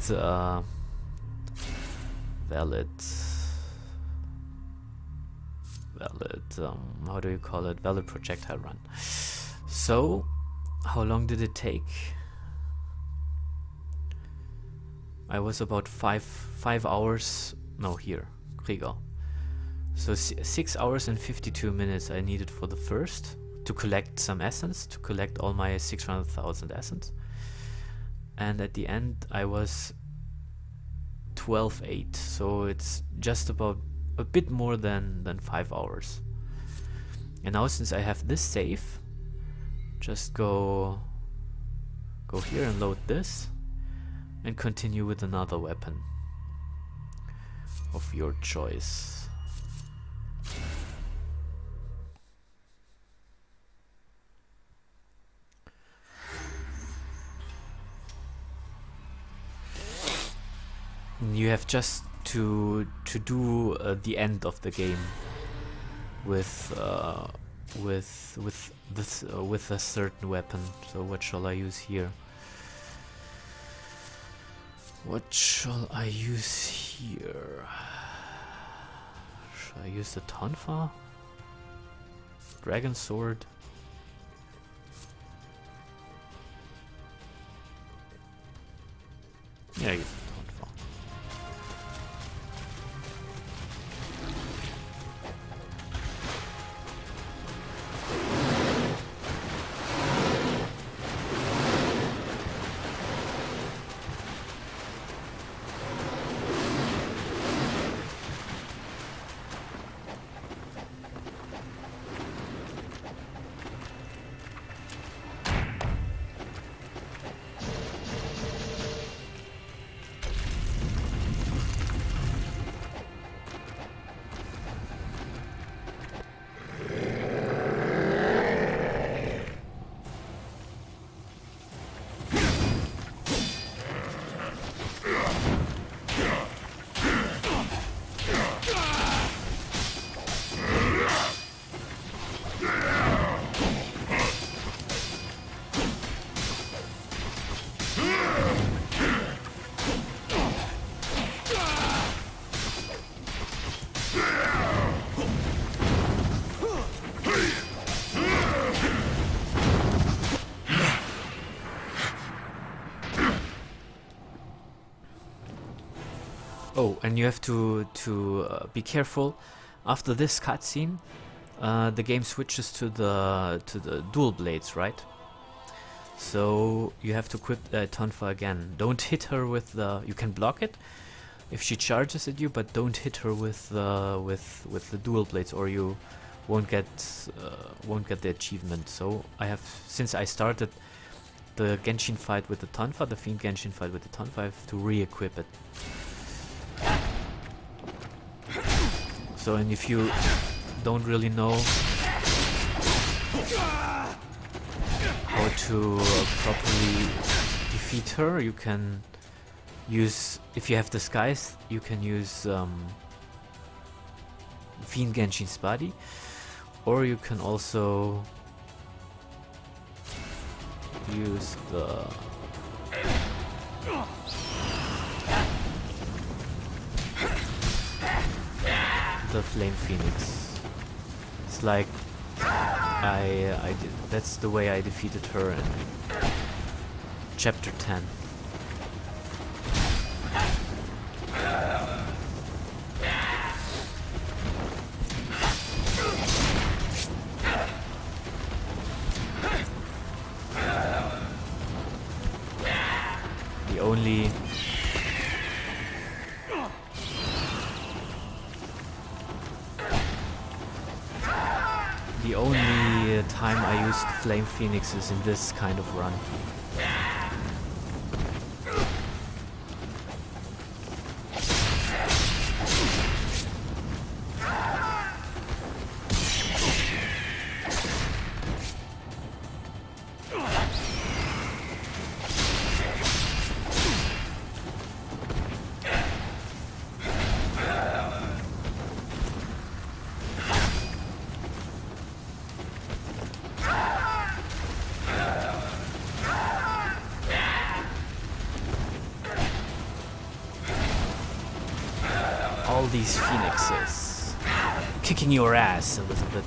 how do you call it? Valid projectile run. So, how long did it take? I was about 5 hours. No, here, Krieger. So 6 hours and 52 minutes I needed for the first to collect some essence, to collect all my 600,000 essence. And at the end I was 12.8, so it's just about a bit more than 5 hours. And now since I have this save, just go here and load this and continue with another weapon of your choice. You have just to do the end of the game with a certain weapon. So what shall I use here? What shall I use here? Shall I use the Tonfa? Dragon Sword? Yeah, use the Tonfa. Oh, and you have to be careful. After this cutscene, the game switches to the dual blades, right? So you have to equip Tonfa again. Don't hit her with the. You can block it if she charges at you, but don't hit her with the dual blades, or you won't get the achievement. So I have, since I started the Genshin fight with the Tonfa, the Fiend Genshin fight with the Tonfa, I have to re-equip it. So, and if you don't really know how to properly defeat her, you can use, if you have disguise, you can use Fiend Genshin's body, or you can also use the Flame Phoenix. It's like I did. That's the way I defeated her in chapter 10. The only time I used Flame Phoenix is in this kind of run. all these phoenixes kicking your ass a little bit.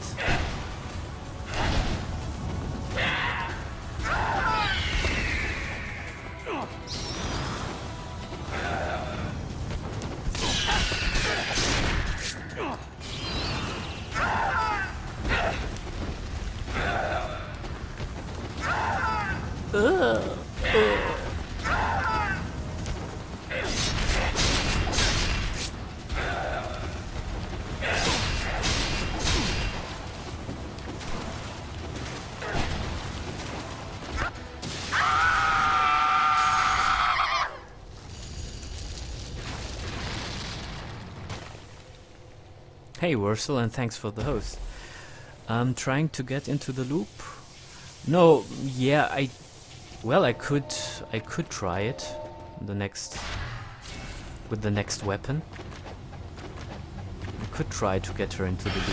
Hey Wursel, and thanks for the host. I'm trying to get into the loop. No, yeah, I could try it with the next weapon. I could try to get her into the loop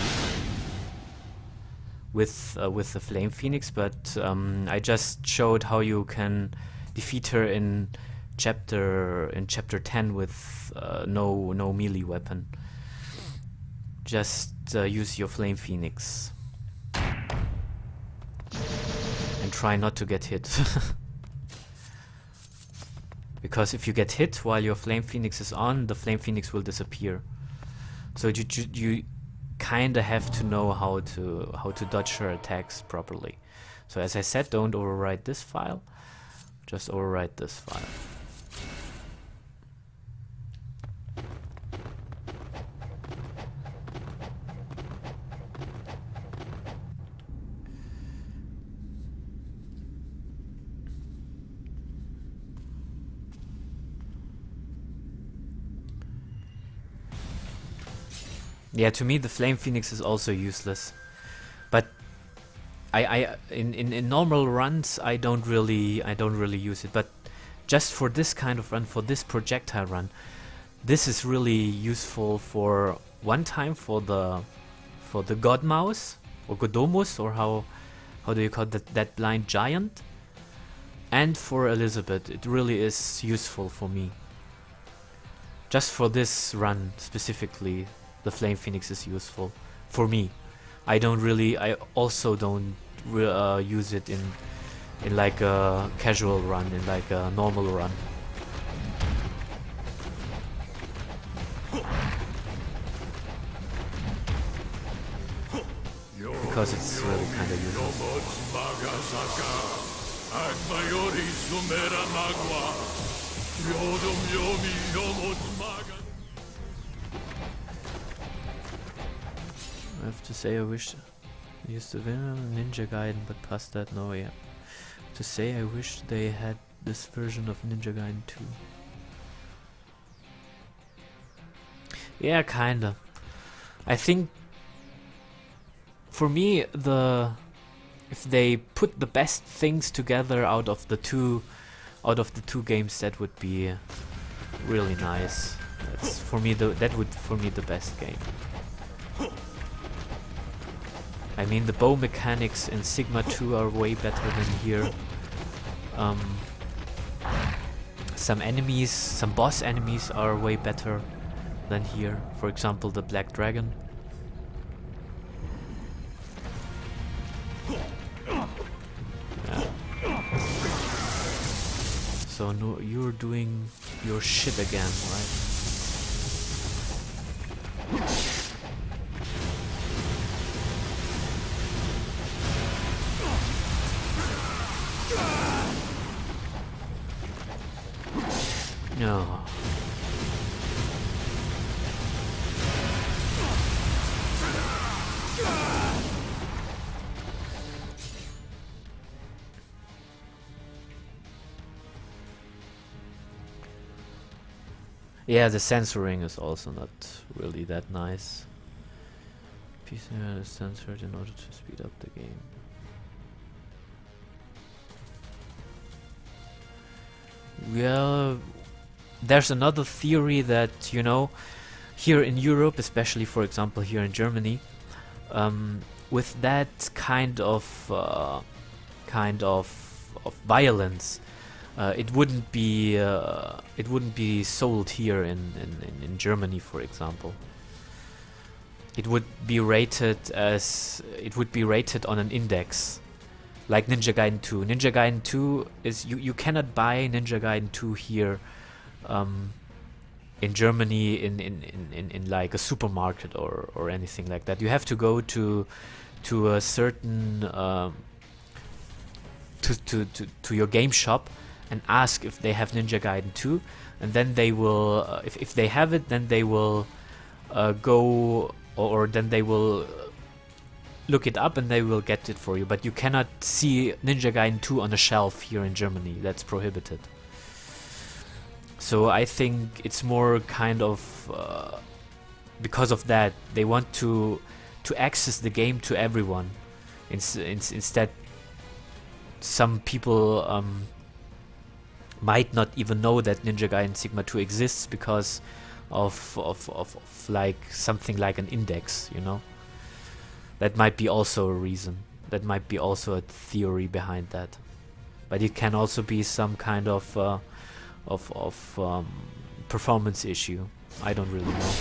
with the Flame Phoenix, but I just showed how you can defeat her in chapter 10 with no melee weapon. Just use your Flame Phoenix and try not to get hit. Because if you get hit while your Flame Phoenix is on, the Flame Phoenix will disappear. So you kinda have to know how to dodge her attacks properly. So as I said, don't overwrite this file, just overwrite this file. Yeah, to me the Flame Phoenix is also useless, but in normal runs I don't really use it. But just for this kind of run, for this projectile run, this is really useful for one time for the God Mouse or Godomus, or how do you call that blind giant, and for Elizabeth. It really is useful for me. Just for this run specifically, the Flame Phoenix is useful for me. I also don't use it in like a casual run, in like a normal run. Because it's really kind of useful. I have to say I wish I used to win Ninja Gaiden, but past that, no, yeah. To say I wish they had this version of Ninja Gaiden 2. Yeah, kinda. I think for me, if they put the best things together out of the two games, that would be really nice. That's for me that would the best game. I mean, the bow mechanics in Sigma 2 are way better than here. Some boss enemies are way better than here. For example, the Black Dragon. Yeah. So no, you're doing your shit again, right? No. Yeah, the censoring is also not really that nice. PC is censored in order to speed up the game. Well, there's another theory that, you know, here in Europe, especially for example here in Germany, with that kind of violence, it wouldn't be sold here in Germany, for example. It would be rated on an index, like Ninja Gaiden 2. Ninja Gaiden 2 is you cannot buy Ninja Gaiden 2 here in Germany in like a supermarket or anything like that. You have to go to a certain to your game shop and ask if they have Ninja Gaiden 2, and then they will if they have it, then they will go or then they will look it up and they will get it for you. But you cannot see Ninja Gaiden 2 on a shelf here in Germany. That's prohibited. So I think it's more kind of because of that they want to access the game to everyone. Instead, some people might not even know that Ninja Gaiden Sigma 2 exists because of like something like an index, you know. That might be also a reason. That might be also a theory behind that. But it can also be some kind of performance issue. I don't really know.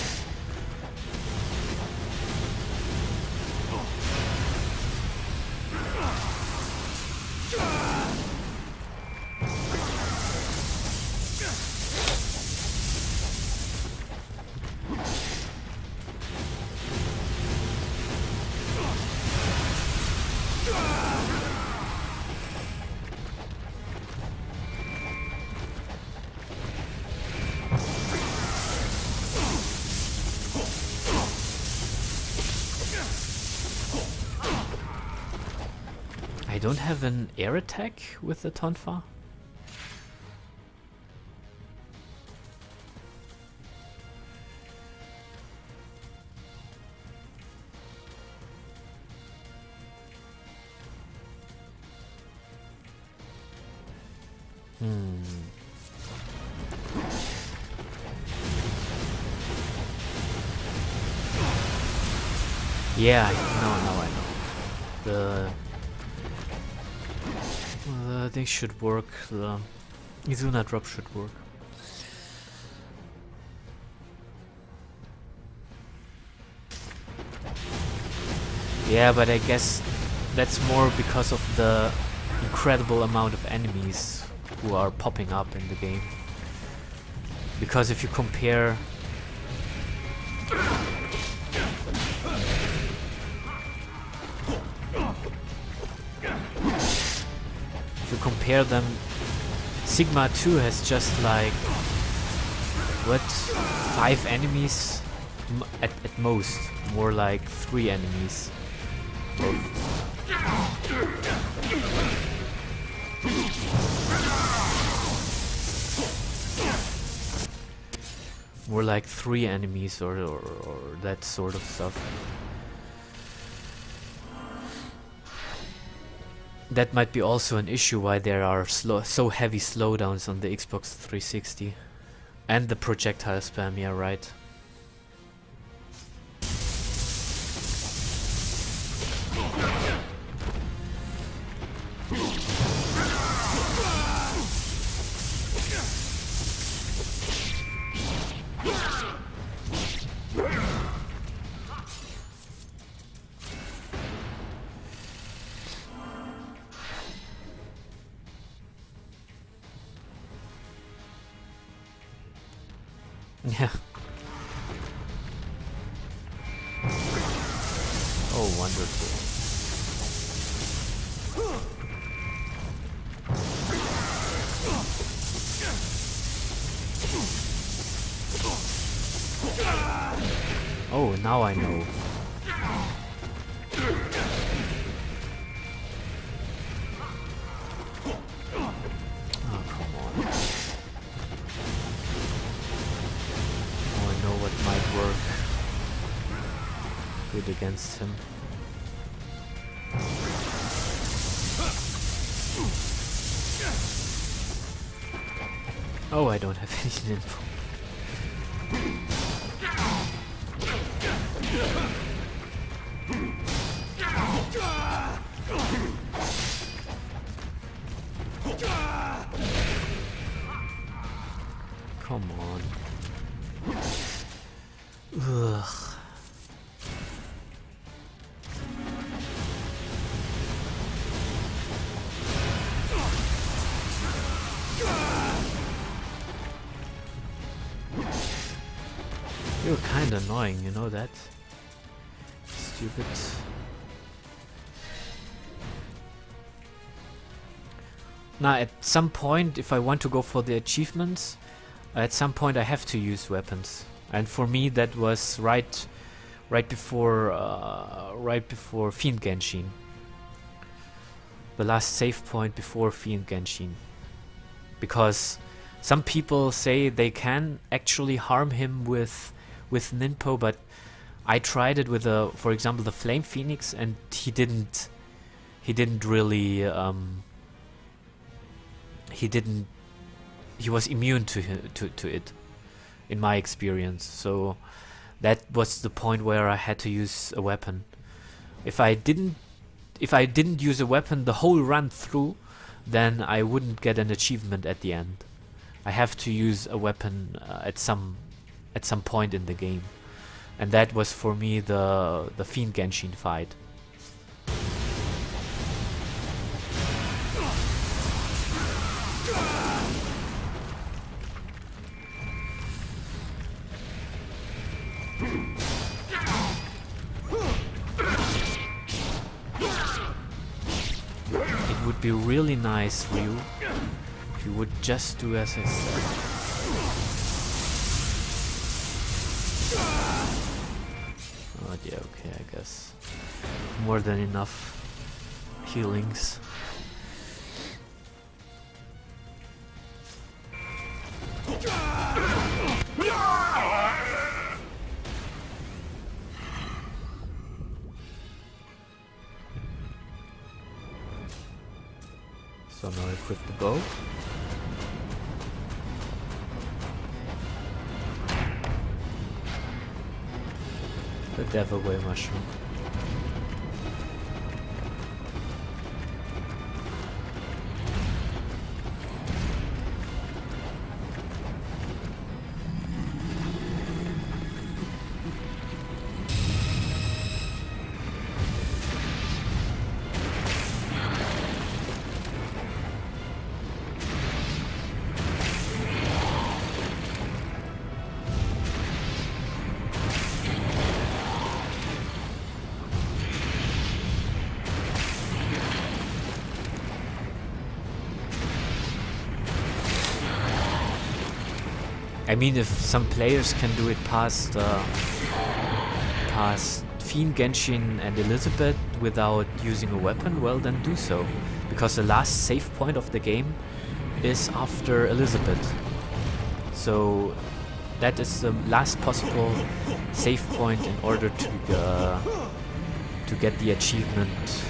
I don't have an air attack with the Tonfa. Yeah, no, I know. They should work. The Izuna drop should work. Yeah, but I guess that's more because of the incredible amount of enemies who are popping up in the game. Because if you compare them, Sigma 2 has just like what, 5 enemies at most, more like 3 enemies. More like 3 enemies or that sort of stuff. That might be also an issue why there are so heavy slowdowns on the Xbox 360. And the projectile spam, yeah, right. Yeah. Oh, wonderful. Oh, now I know. Oh, come on. Know what might work good against him. Oh, I don't have any info. Come on. Ugh. You're kinda annoying, you know that? Stupid. Now, at some point, if I want to go for the achievements, at some point I have to use weapons. And for me, that was right before Fiend Genshin. The last save point before Fiend Genshin. Because some people say they can actually harm him with Ninpo, but I tried it with for example, the Flame Phoenix, and he didn't really he was immune to it, in my experience. So that was the point where I had to use a weapon. If I didn't use a weapon the whole run through, then I wouldn't get an achievement at the end. I have to use a weapon at some point in the game, and that was for me the Fiend Genshin fight. It would be really nice, Ryu, if you would just do as I said. Oh yeah, okay, I guess. More than enough healings. So now equip the bow. The Devil Way Mushroom. I mean, if some players can do it past Fiend Genshin and Elizabeth without using a weapon, well then do so. Because the last save point of the game is after Elizabeth. So that is the last possible save point in order to get the achievement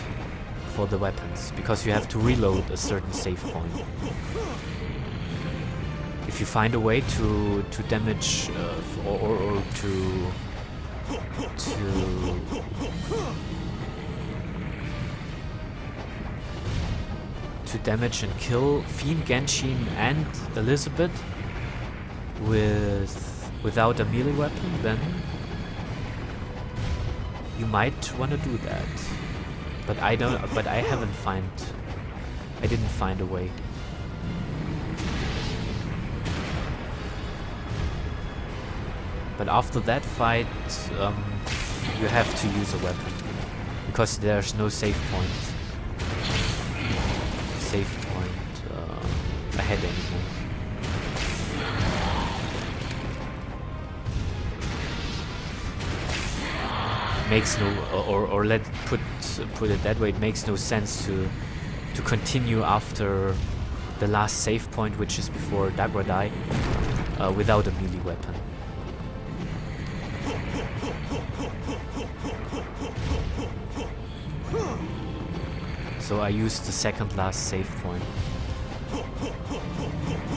for the weapons. Because you have to reload a certain save point. If you find a way to damage or to damage and kill Fiend Genshin and Elizabeth without a melee weapon, then you might want to do that. But I didn't find a way. But after that fight, you have to use a weapon, because there's no save point ahead anymore. Makes no, or let put it that way, it makes no sense to continue after the last save point, which is before Dagradai, without a melee weapon. So I used the second last save point.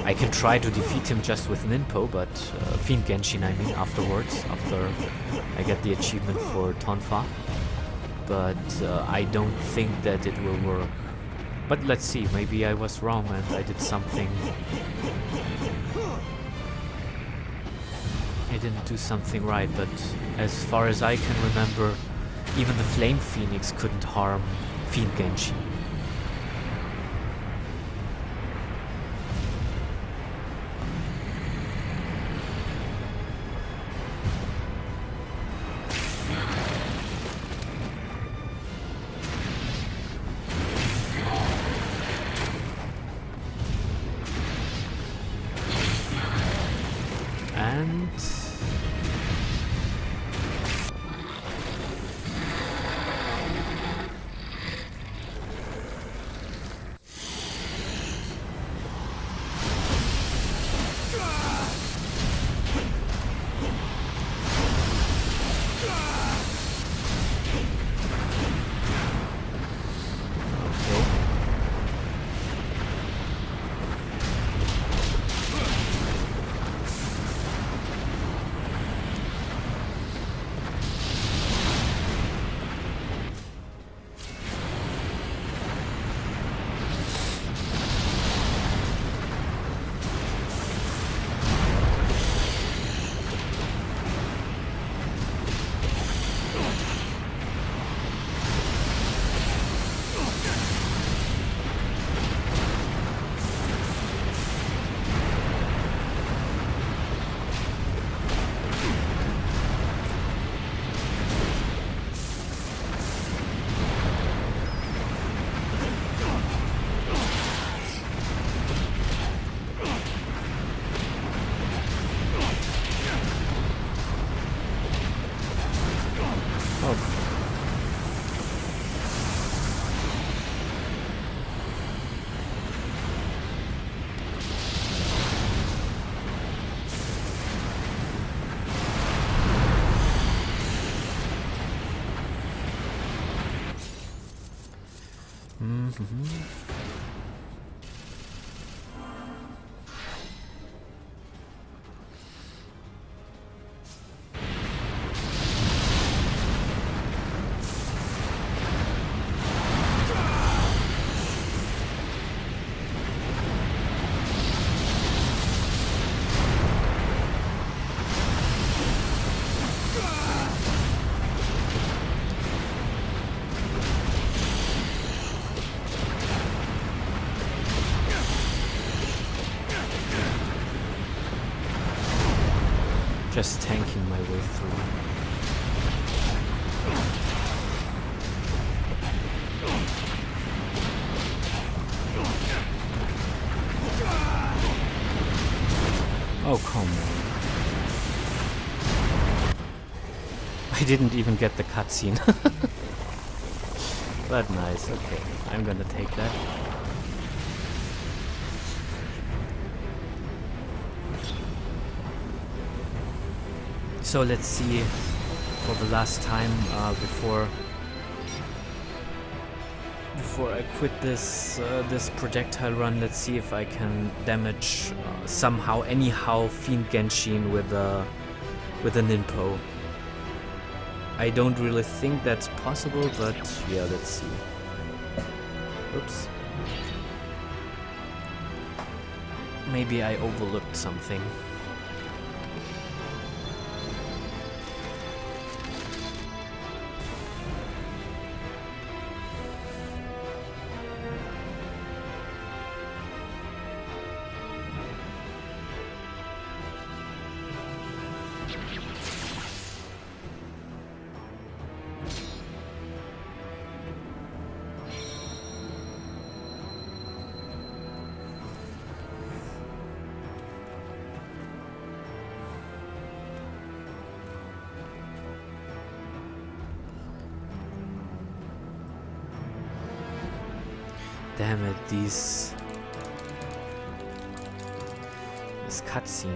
I can try to defeat him just with Ninpo, but Fiend Genshin I mean, afterwards, after I get the achievement for Tonfa. But I don't think that it will work. But let's see, maybe I was wrong and I did something I didn't do something right, but as far as I can remember, even the Flame Phoenix couldn't harm Fiend Genshin. And just tanking my way through. Oh, come on. I didn't even get the cutscene. But nice, okay. I'm gonna take that. So let's see, for the last time before I quit this this projectile run, let's see if I can damage somehow, anyhow, Fiend Genshin with a Ninpo. I don't really think that's possible, but yeah, let's see. Oops. Maybe I overlooked something. Damn it, this cutscene.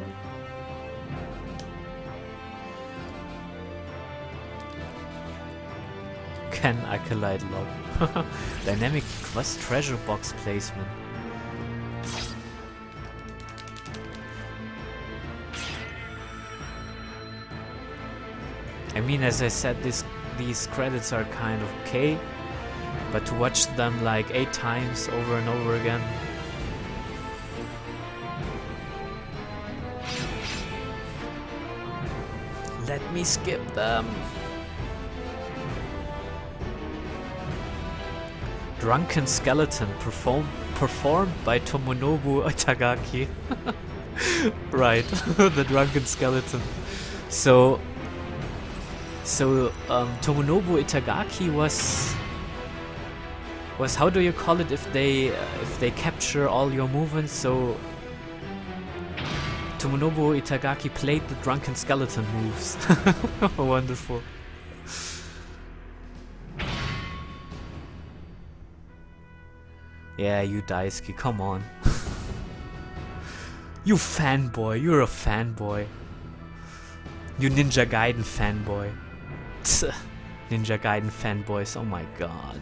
Can Acolyte log. Dynamic quest treasure box placement. I mean, as I said, these credits are kind of okay. But to watch them like 8 times over and over again. let me skip them. Drunken Skeleton performed by Tomonobu Itagaki. Right, the Drunken Skeleton. So Tomonobu Itagaki was how do you call it if they capture all your movements? So Tomonobu Itagaki played the Drunken Skeleton moves. Wonderful. Yeah, you Daisuke, come on. You fanboy, you're a fanboy. You Ninja Gaiden fanboy. Ninja Gaiden fanboys, oh my god.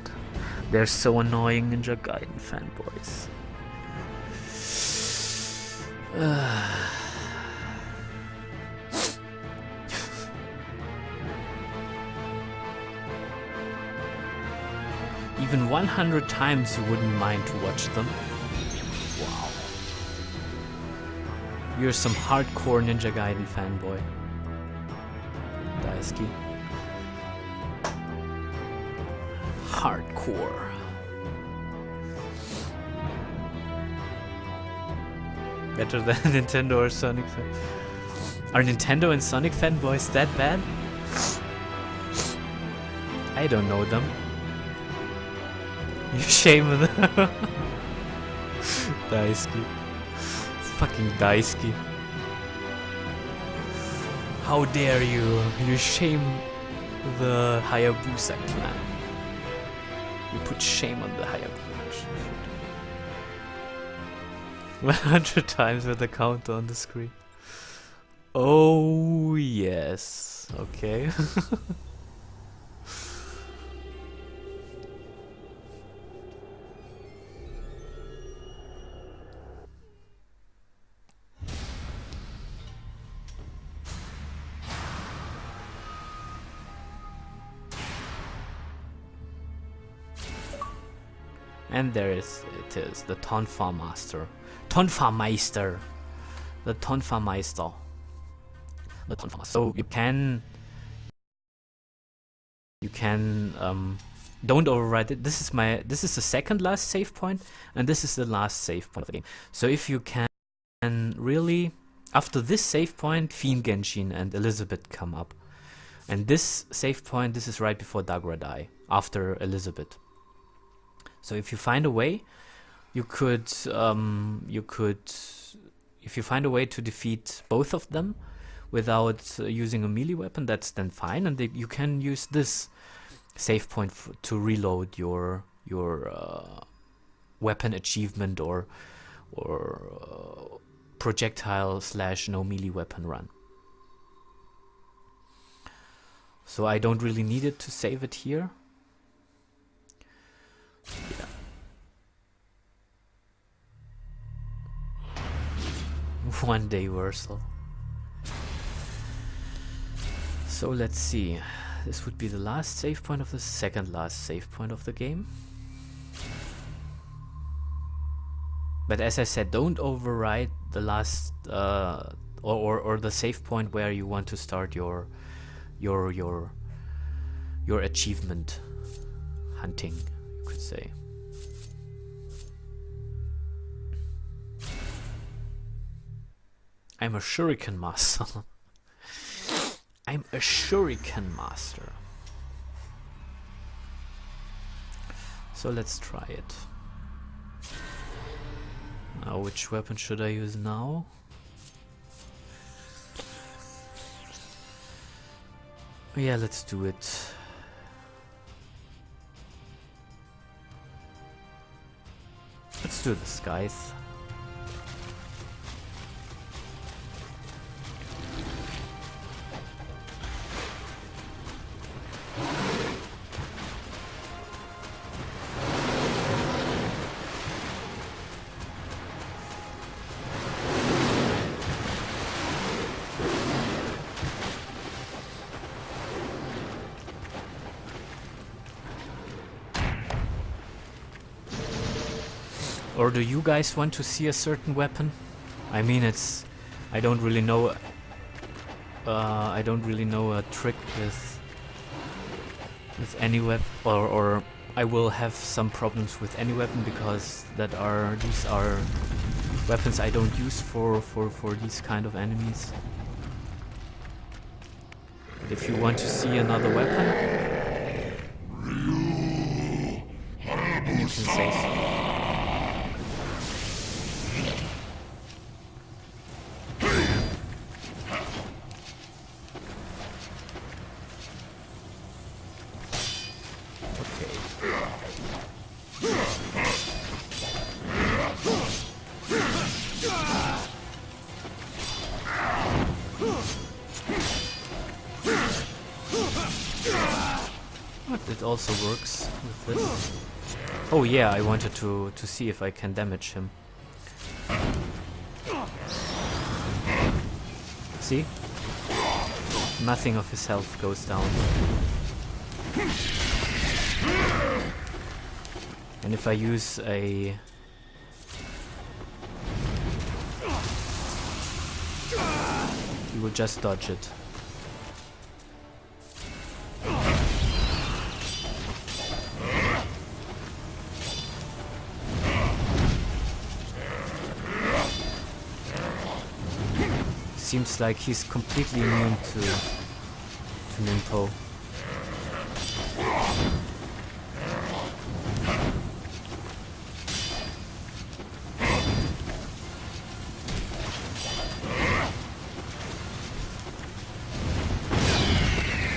They're so annoying, Ninja Gaiden fanboys. Even 100 times you wouldn't mind to watch them. Wow. You're some hardcore Ninja Gaiden fanboy. Daisuke. Hardcore. Better than Nintendo or Sonic fan. Are Nintendo and Sonic fanboys that bad? I don't know them. You shame them. Daisuke. Fucking Daisuke. How dare you? You shame the Hayabusa clan. You put shame on the Hayabusa. 100 times with the counter on the screen. Oh yes. Okay. And there it is, the Tonfa Master. Tonfa Meister. The Tonfa Meister. The Tonfa Master. So you can don't override it. This is the second last save point, and this is the last save point of the game. So if you can really, after this save point, Fiend Genshin and Elizabeth come up. And this save point, this is right before Dagra die, after Elizabeth. So if you find a way, you could, if you find a way to defeat both of them without using a melee weapon, that's then fine, and you can use this save point to reload your weapon achievement or projectile / no melee weapon run. So I don't really need it to save it here. Yeah. One day Versal. So let's see. This would be the last save point of the second last save point of the game. But as I said, don't override the last or the save point where you want to start your achievement hunting, you could say. I'm a shuriken master. I'm a shuriken master. So let's try it. Now, which weapon should I use now? Yeah, let's do it. Let's do the Scythe. Or do you guys want to see a certain weapon? I mean, I don't really know I don't really know a trick with any weapon, or I will have some problems with any weapon, because these are weapons I don't use for these kind of enemies. But if you want to see another weapon, then you can say so. It also works with this. Oh yeah, I wanted to see if I can damage him. See? Nothing of his health goes down. And if I use a... he will just dodge it. Seems like he's completely immune to Ninpo.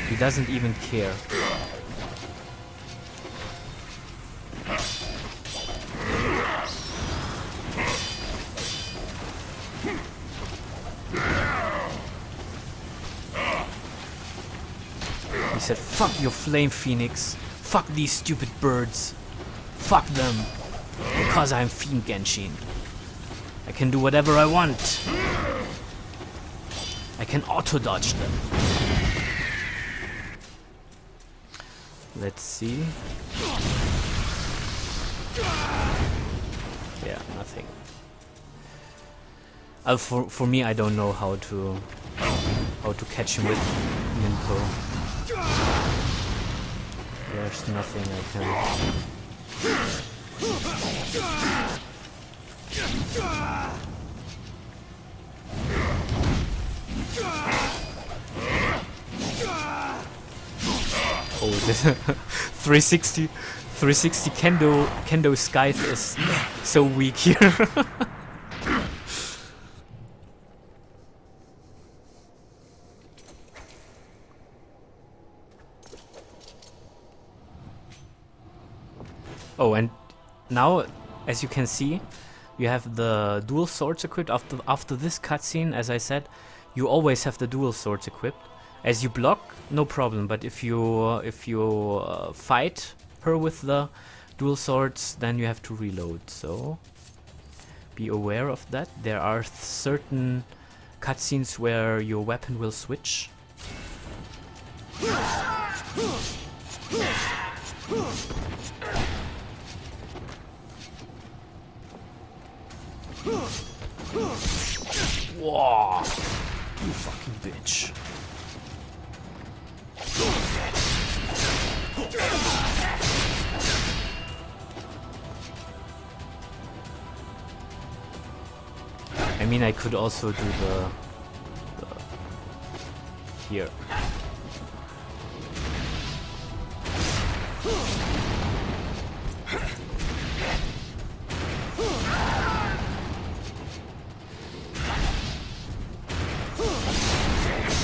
He doesn't even care. He said, fuck your flame phoenix, fuck these stupid birds, fuck them, because I'm Fiend Genshin. I can do whatever I want. I can auto-dodge them. Let's see. Yeah, nothing. For me, I don't know how to catch him with Ninpo. There's nothing I can. Oh, this 360 Kendo Scythe is so weak here. Oh, and now, as you can see, you have the dual swords equipped. After this cutscene, as I said, you always have the dual swords equipped. As you block, no problem. But if you fight her with the dual swords, then you have to reload. So be aware of that. There are certain cutscenes where your weapon will switch. Whoa! You fucking bitch. I mean, I could also do the here.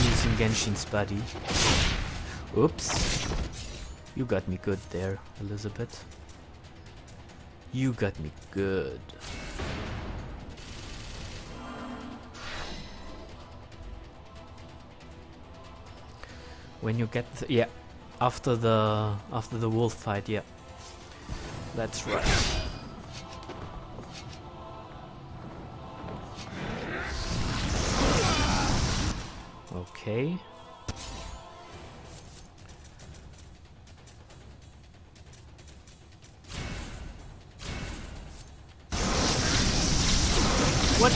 Using Genshin's body. Oops. You got me good there, Elizabeth. You got me good. When you get yeah, after the wolf fight, yeah. That's right. Okay. What?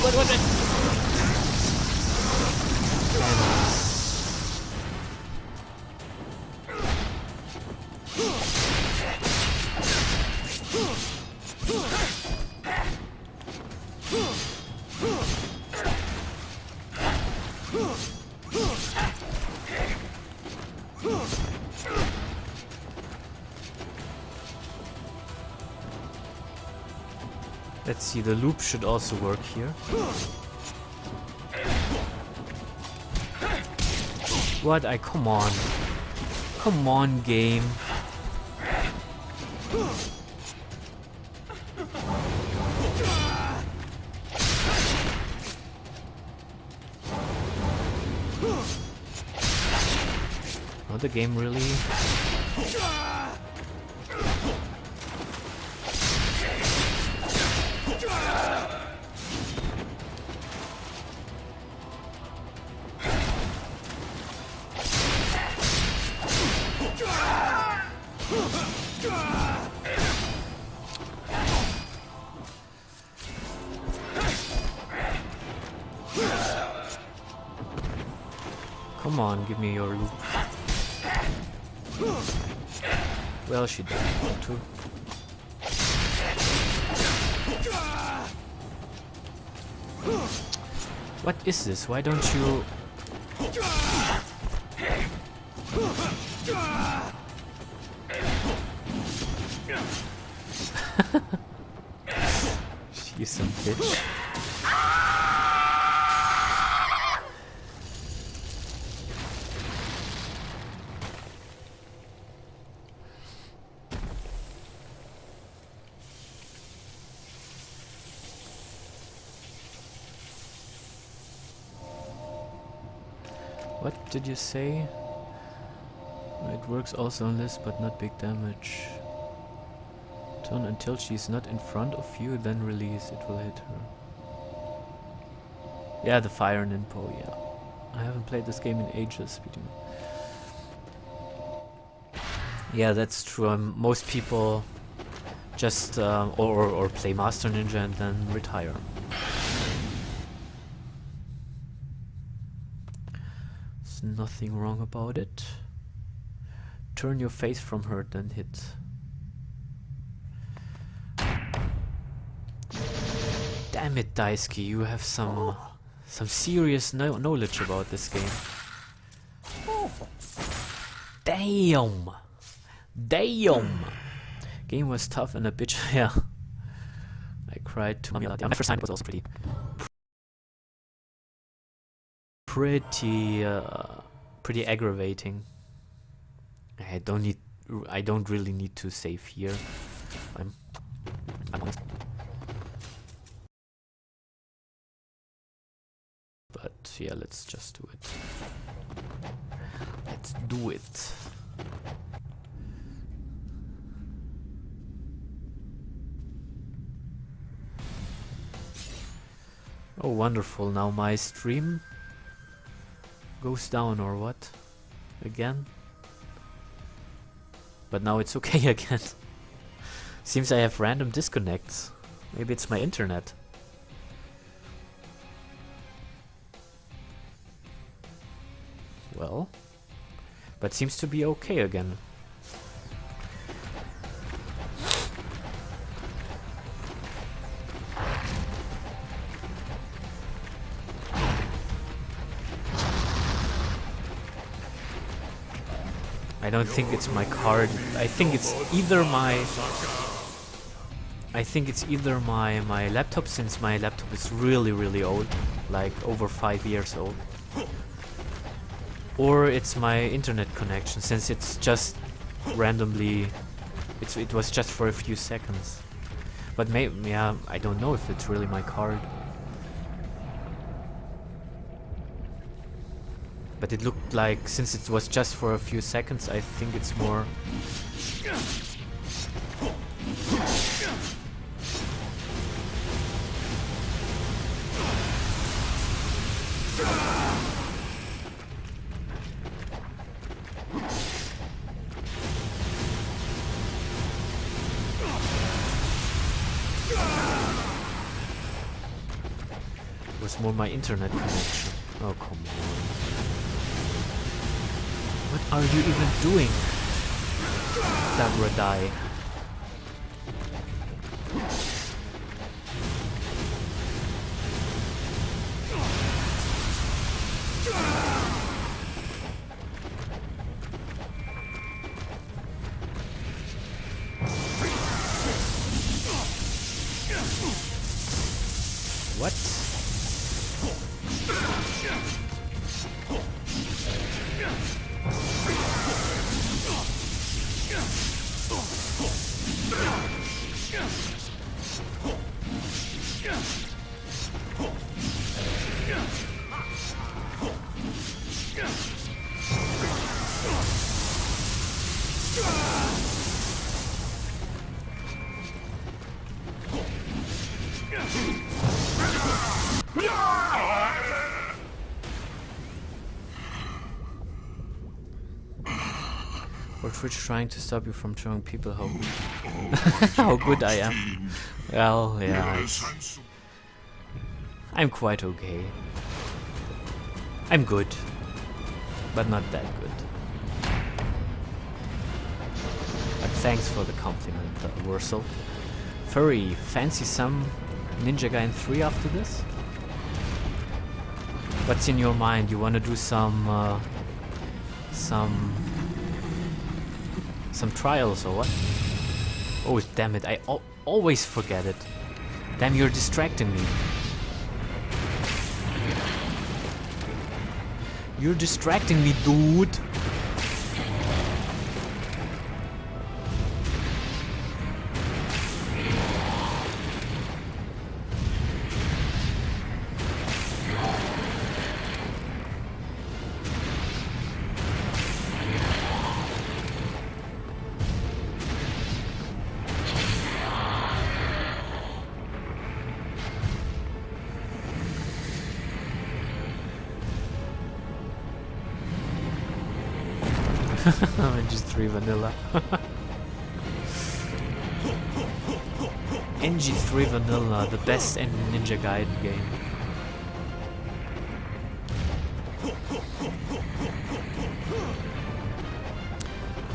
Let's see, the loop should also work here. What? Come on. Come on, game. Oh, the game really... Come on, give me your loop. Well, she doesn't want to. What is this? Why don't you... She's some bitch. What did you say? It works also on this, but not big damage. Turn until she's not in front of you, then release, it will hit her. Yeah, the fire ninpo, yeah. I haven't played this game in ages. Yeah, that's true. Most people just or play Master Ninja and then retire. There's nothing wrong about it. Turn your face from her, then hit. Damn it, Daisuke, you have some serious knowledge about this game. Damn! Damn! Game was tough and a bitch. Yeah. I cried too much. My first time was also pretty aggravating. I don't really need to save here. I'm honest. But yeah, let's just do it. Let's do it. Oh, wonderful. Now my stream goes down or what? Again? But now it's okay again. Seems I have random disconnects. Maybe it's my internet. Well, but seems to be okay again. I don't think it's my card. I think it's either my laptop, since my laptop is really old, like over 5 years old. Or it's my internet connection, since it's just randomly, it was just for a few seconds. But maybe, yeah, I don't know if it's really my card. But it looked like, since it was just for a few seconds, I think it's more... It was more my internet connection. Oh, come on. What are you even doing, Dagradai? What? Or Twitch trying to stop you from showing people how how good I am. Well, yeah. I'm quite okay. I'm good, but not that good. But thanks for the compliment, Wursel. Furry, fancy some Ninja Gaiden 3 after this? What's in your mind? You wanna do some trials or what? Oh damn it! I always forget it. Damn, you're distracting me. You're distracting me, dude. NG3 Vanilla. NG3 Vanilla, the best Ninja Gaiden game.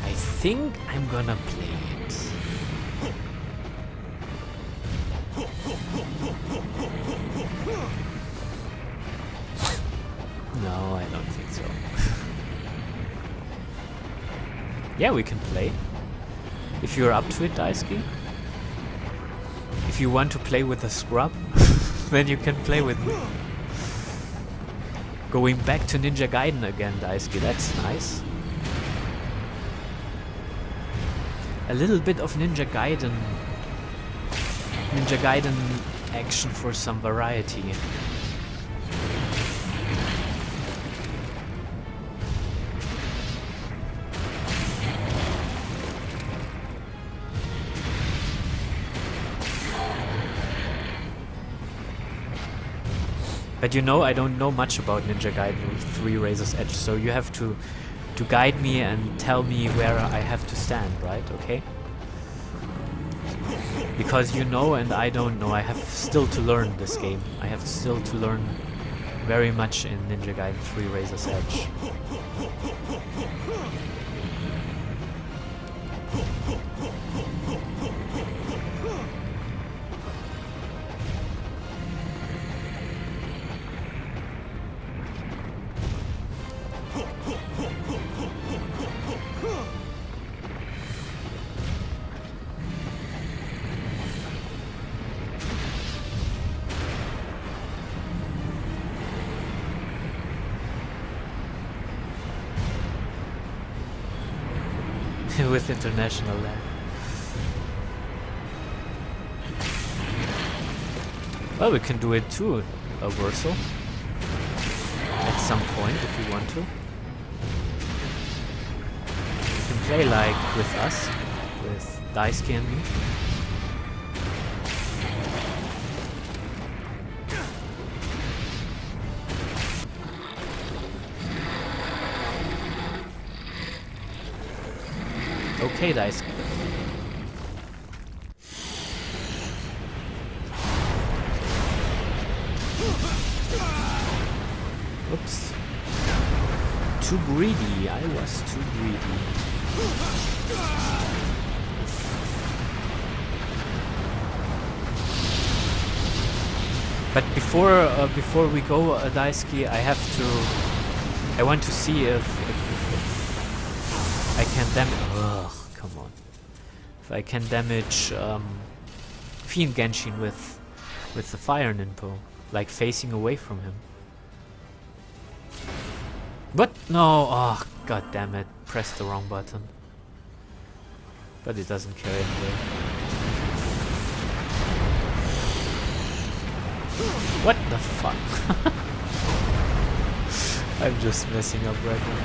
I think I'm gonna play it. No, I don't think so. Yeah, we can play. If you're up to it, Daisuke. If you want to play with a scrub, then you can play with me. Going back to Ninja Gaiden again, Daisuke, that's nice. A little bit of Ninja Gaiden action for some variety. But you know, I don't know much about Ninja Gaiden 3 Razor's Edge, so you have to guide me and tell me where I have to stand, right? Okay? Because you know and I don't know, I have still to learn this game. I have still to learn very much in Ninja Gaiden 3 Razor's Edge. With international lag. Well, we can do it too, a Wursel. At some point, if you want to. You can play like with us, with Daisuke and me. Okay, Daisuke. Oops. Too greedy. I was too greedy. But before we go, Daisuke, I want to see if I can damage. Ugh, come on. If I can damage Fiend Genshin with the fire ninpo, like facing away from him. What? No! Oh, god damn it! Pressed the wrong button. But it doesn't care anyway. What the fuck? I'm just messing up right now.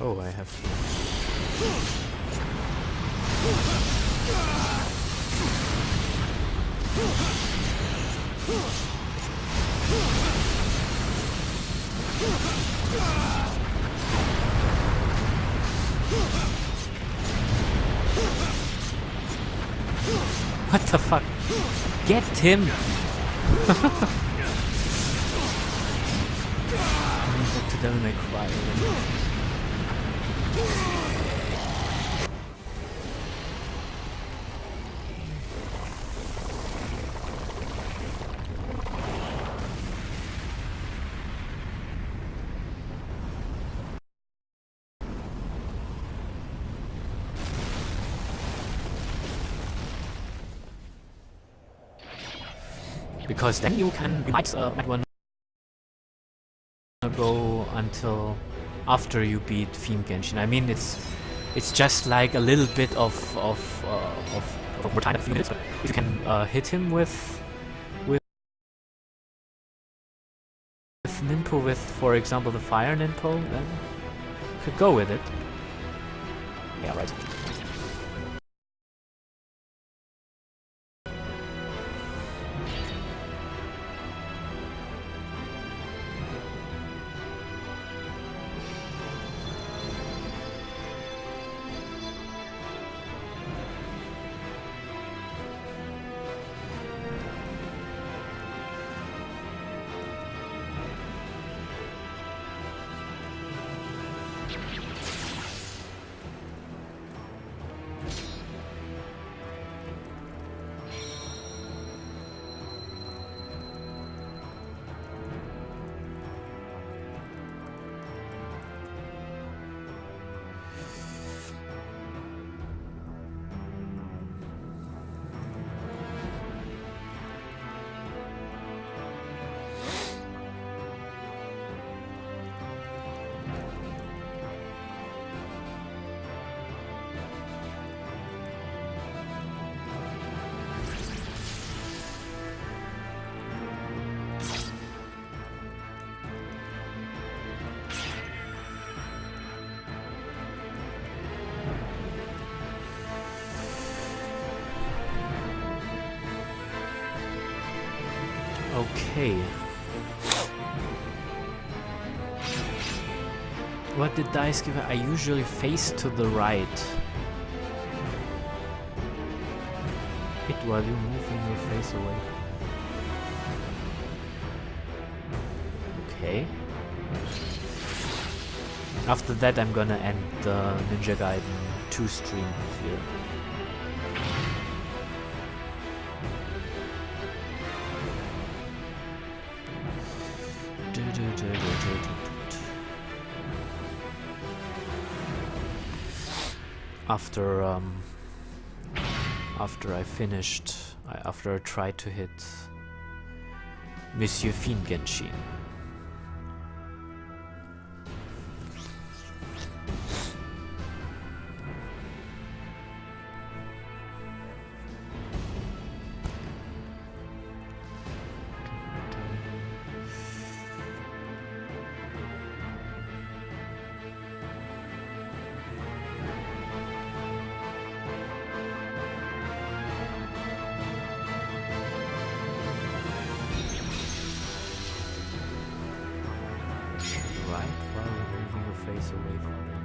Oh, I have to. What the fuck? Get him! Back to Devil May Cry. Because then you might want to go until after you beat Fiend Genshin. I mean, it's just like a little bit of more time, a few minutes. But if you can hit him with ninpo, with for example the fire ninpo, then you could go with it. Yeah, right. Okay. What did dice give? I usually face to the right. Hit while you're moving your face away. Okay. After that I'm gonna end the Ninja Gaiden 2 stream here. After I finished, after I tried to hit Monsieur Fiend Genshin. Away from them.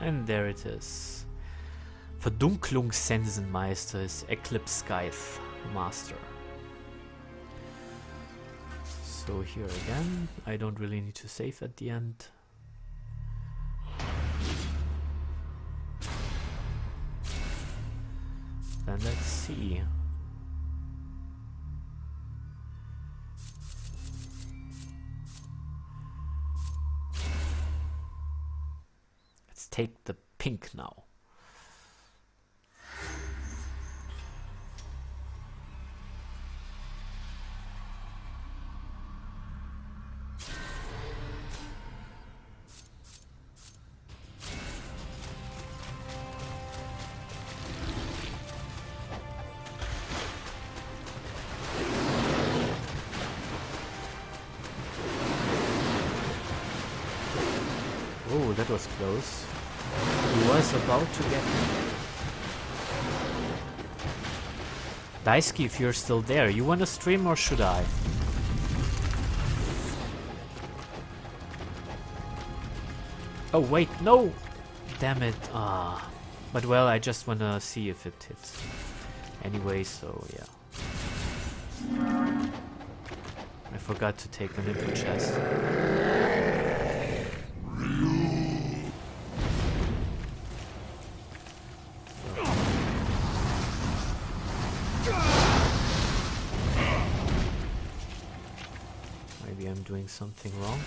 And there it is. Verdunklungssensenmeister is Eclipse Scythe Master. So here again, I don't really need to save at the end. Then let's see. Let's take the pink now. Oh, that was close. He was about to get me. Daisuke, if you're still there, you wanna stream or should I? Oh wait, no! Damn it, But well, I just wanna see if it hits. Anyway, so yeah. I forgot to take an input chest. Maybe I'm doing something wrong.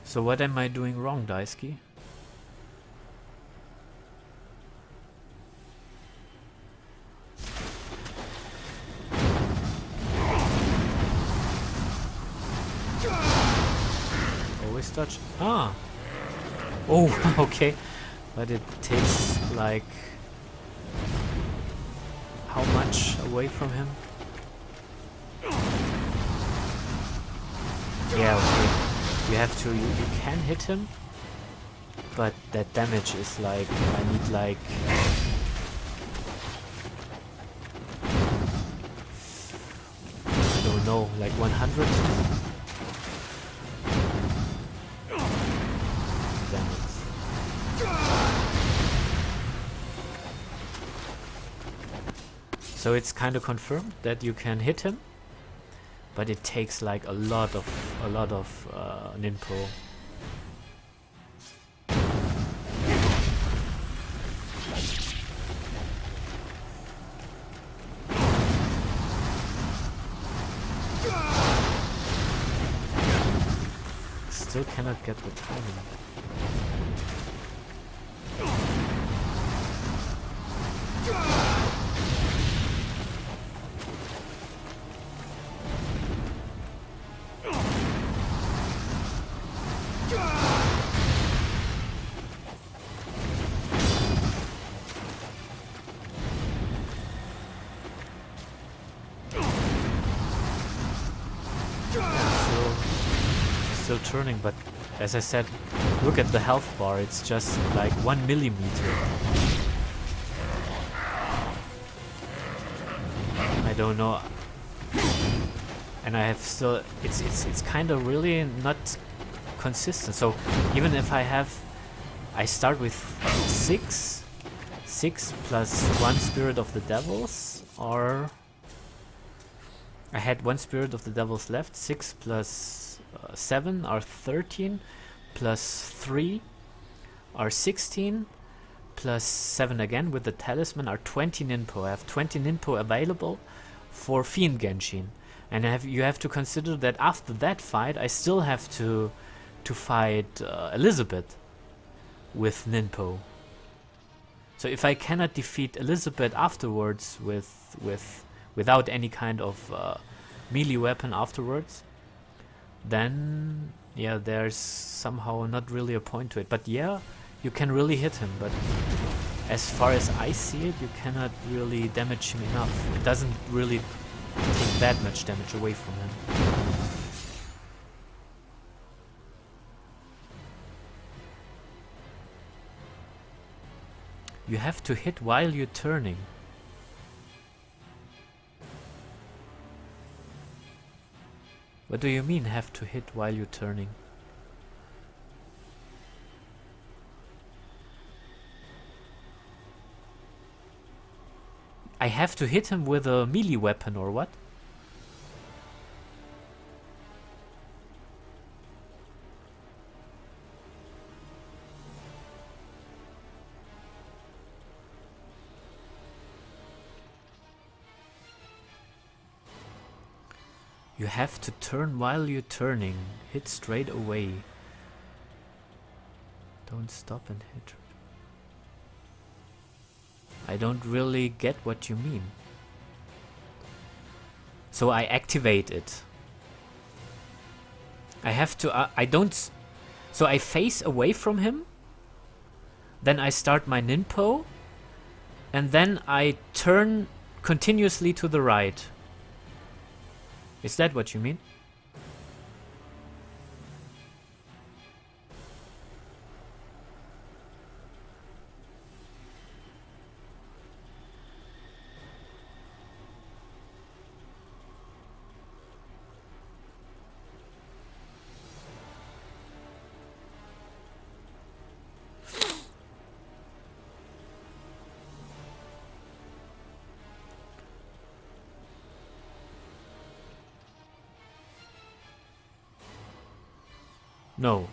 So what am I doing wrong, Daisuke? Always touch. Ah! Oh, okay. But it takes like... how much away from him? Yeah, okay. You have to, you can hit him, but that damage is like, I need like... I don't know, like 100? Damn it. So it's kind of confirmed that you can hit him, but it takes like a lot of ninpo. Still cannot get the timing. Still turning, but as I said, look at the health bar, it's just like 1 millimeter. I don't know. And I have still, it's kind of really not consistent. So even if I start with 6 plus 1 Spirit of the Devils, or I had 1 Spirit of the Devils left, 6 plus 7 are 13, plus 3 are 16, plus 7 again with the talisman are 20 ninpo. I have 20 ninpo available for Fiend Genshin, and you have to consider that after that fight I still have to fight Elizabeth with ninpo. So if I cannot defeat Elizabeth afterwards without any kind of melee weapon afterwards, then yeah, there's somehow not really a point to it. But yeah, you can really hit him, but as far as I see it, you cannot really damage him enough. It doesn't really take that much damage away from him. You have to hit while you're turning. What do you mean have to hit while you're turning? I have to hit him with a melee weapon or what? You have to turn while you're turning. Hit straight away. Don't stop and hit. I don't really get what you mean. So I activate it. I have to... I don't... So I face away from him. Then I start my ninpo. And then I turn continuously to the right. Is that what you mean? No.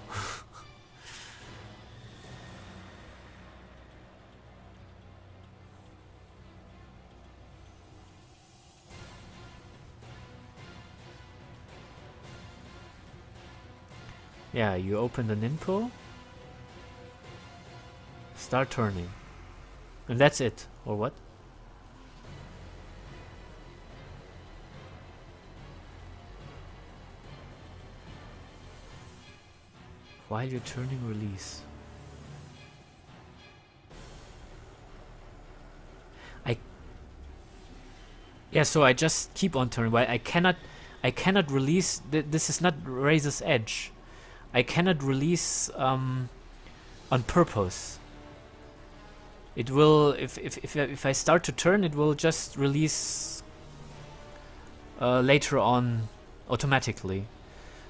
Yeah, you open the ninpo, start turning, and that's it, or what? While you're turning, release. Yeah, so I just keep on turning. Why I cannot release. This is not Razor's Edge. I cannot release on purpose. It will, if I start to turn, it will just release later on automatically.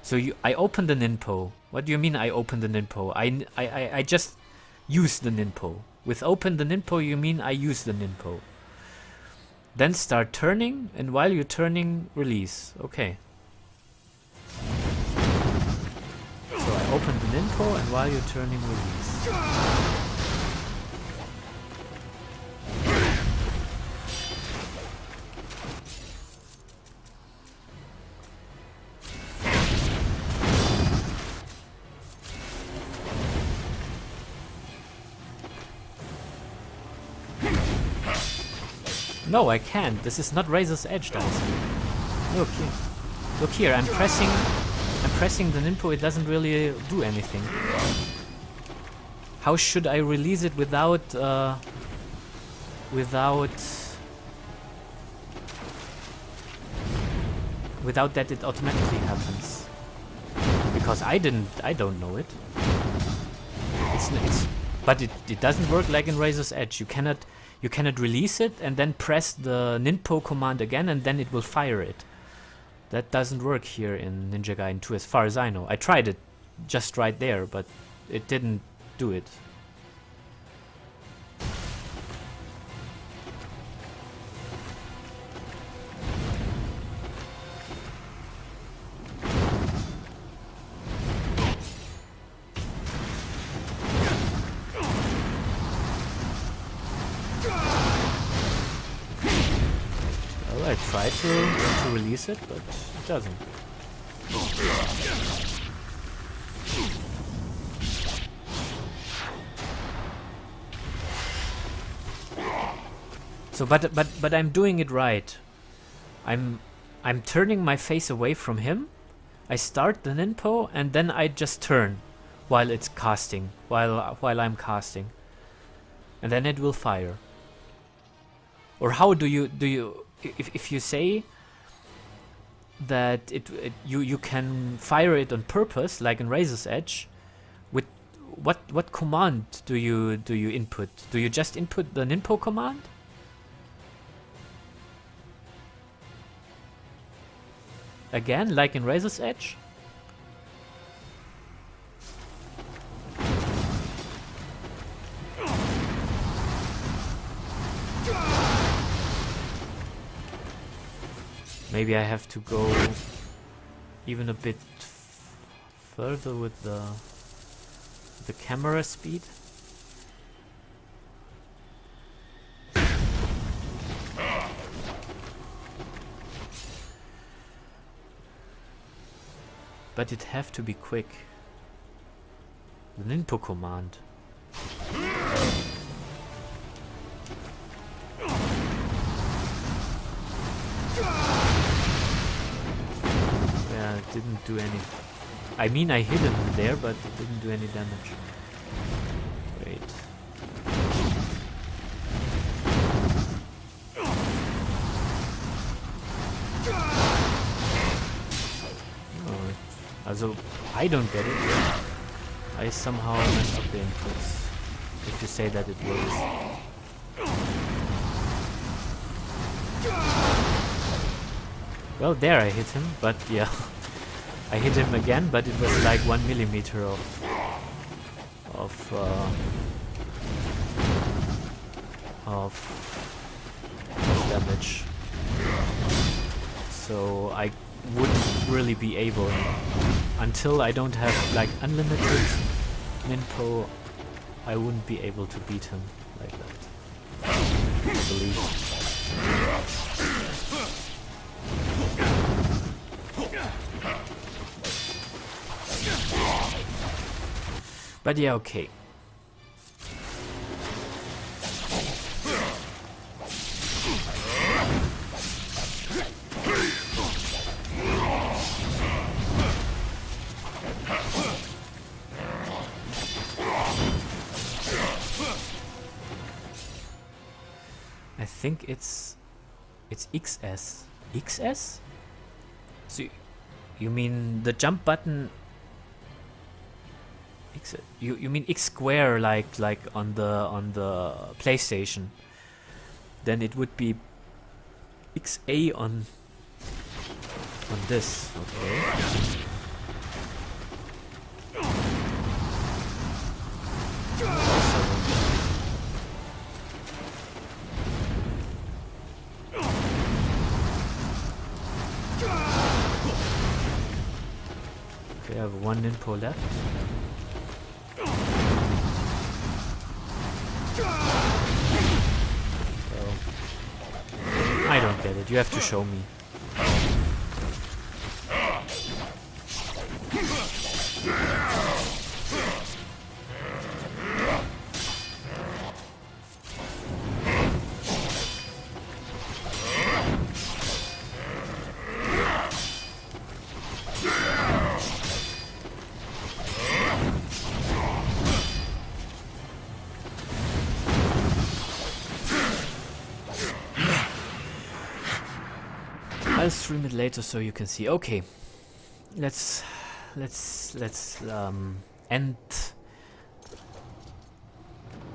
So I open the ninpo. What do you mean I open the ninpo? I just use the ninpo. With open the ninpo, you mean I use the ninpo. Then start turning, and while you're turning, release. Okay. So I open the ninpo, and while you're turning, release. No, I can't. This is not Razor's Edge, guys. Look here. Look here. I'm pressing the ninpo. It doesn't really do anything. How should I release it without that it automatically happens? Because I don't know it. But it doesn't work like in Razor's Edge. You cannot release it and then press the ninpo command again and then it will fire it. That doesn't work here in Ninja Gaiden 2 as far as I know. I tried it just right there, but it didn't do it. I tried to release it, but it doesn't. So, but I'm doing it right. I'm turning my face away from him. I start the ninpo and then I just turn while it's casting, while I'm casting, and then it will fire. Or how do you? If you say that you can fire it on purpose, like in Razor's Edge, what command do you input? Do you just input the ninpo command? Again, like in Razor's Edge? Maybe I have to go even a bit further with the camera speed. But it have to be quick. The ninpo command. Yeah, it didn't do any. I mean, I hit him there, but it didn't do any damage. Wait. Also, I don't get it. I somehow messed up the inputs. If you say that it works. Well, there I hit him, but yeah. I hit him again, but it was like 1 millimeter of damage. So I wouldn't really be able, until I don't have like unlimited ninpo, I wouldn't be able to beat him like that, I believe. But yeah, okay. I think it's XS. XS? So you mean the jump button? You mean X square, like on the PlayStation? Then it would be XA on this. Okay. Okay, I have one ninpo left. I don't get it. You have to show me. I'll stream it later so you can see. Okay, let's end,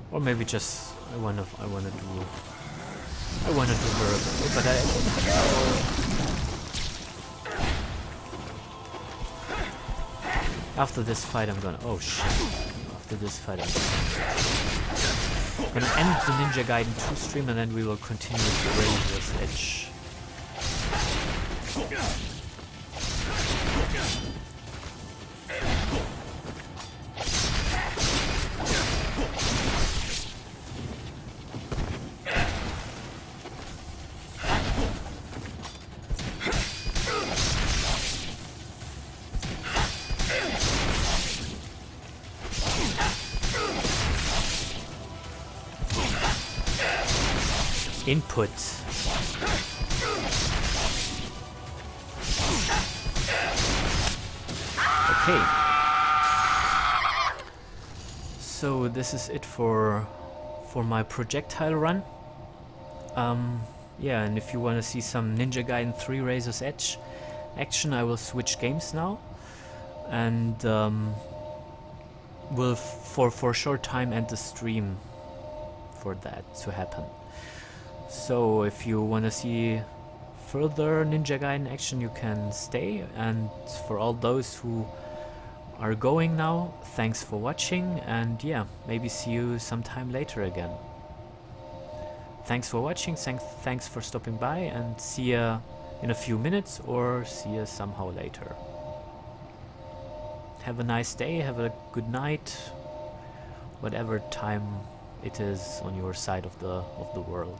or maybe just I wanna do Miracle, but after this fight I'm gonna. Oh shit! After this fight I'm gonna end the Ninja Gaiden 2 stream, and then we will continue with Razor's Edge. Input. Okay. So this is it for my projectile run. Yeah, and if you want to see some Ninja Gaiden 3 Razor's Edge action, I will switch games now. And will for a short time end the stream for that to happen. So if you want to see further Ninja Gaiden action, you can stay, and for all those who are going now, thanks for watching, and yeah, maybe see you sometime later again. Thanks for watching, thanks for stopping by, and see ya in a few minutes or see ya somehow later. Have a nice day, have a good night, whatever time it is on your side of the world.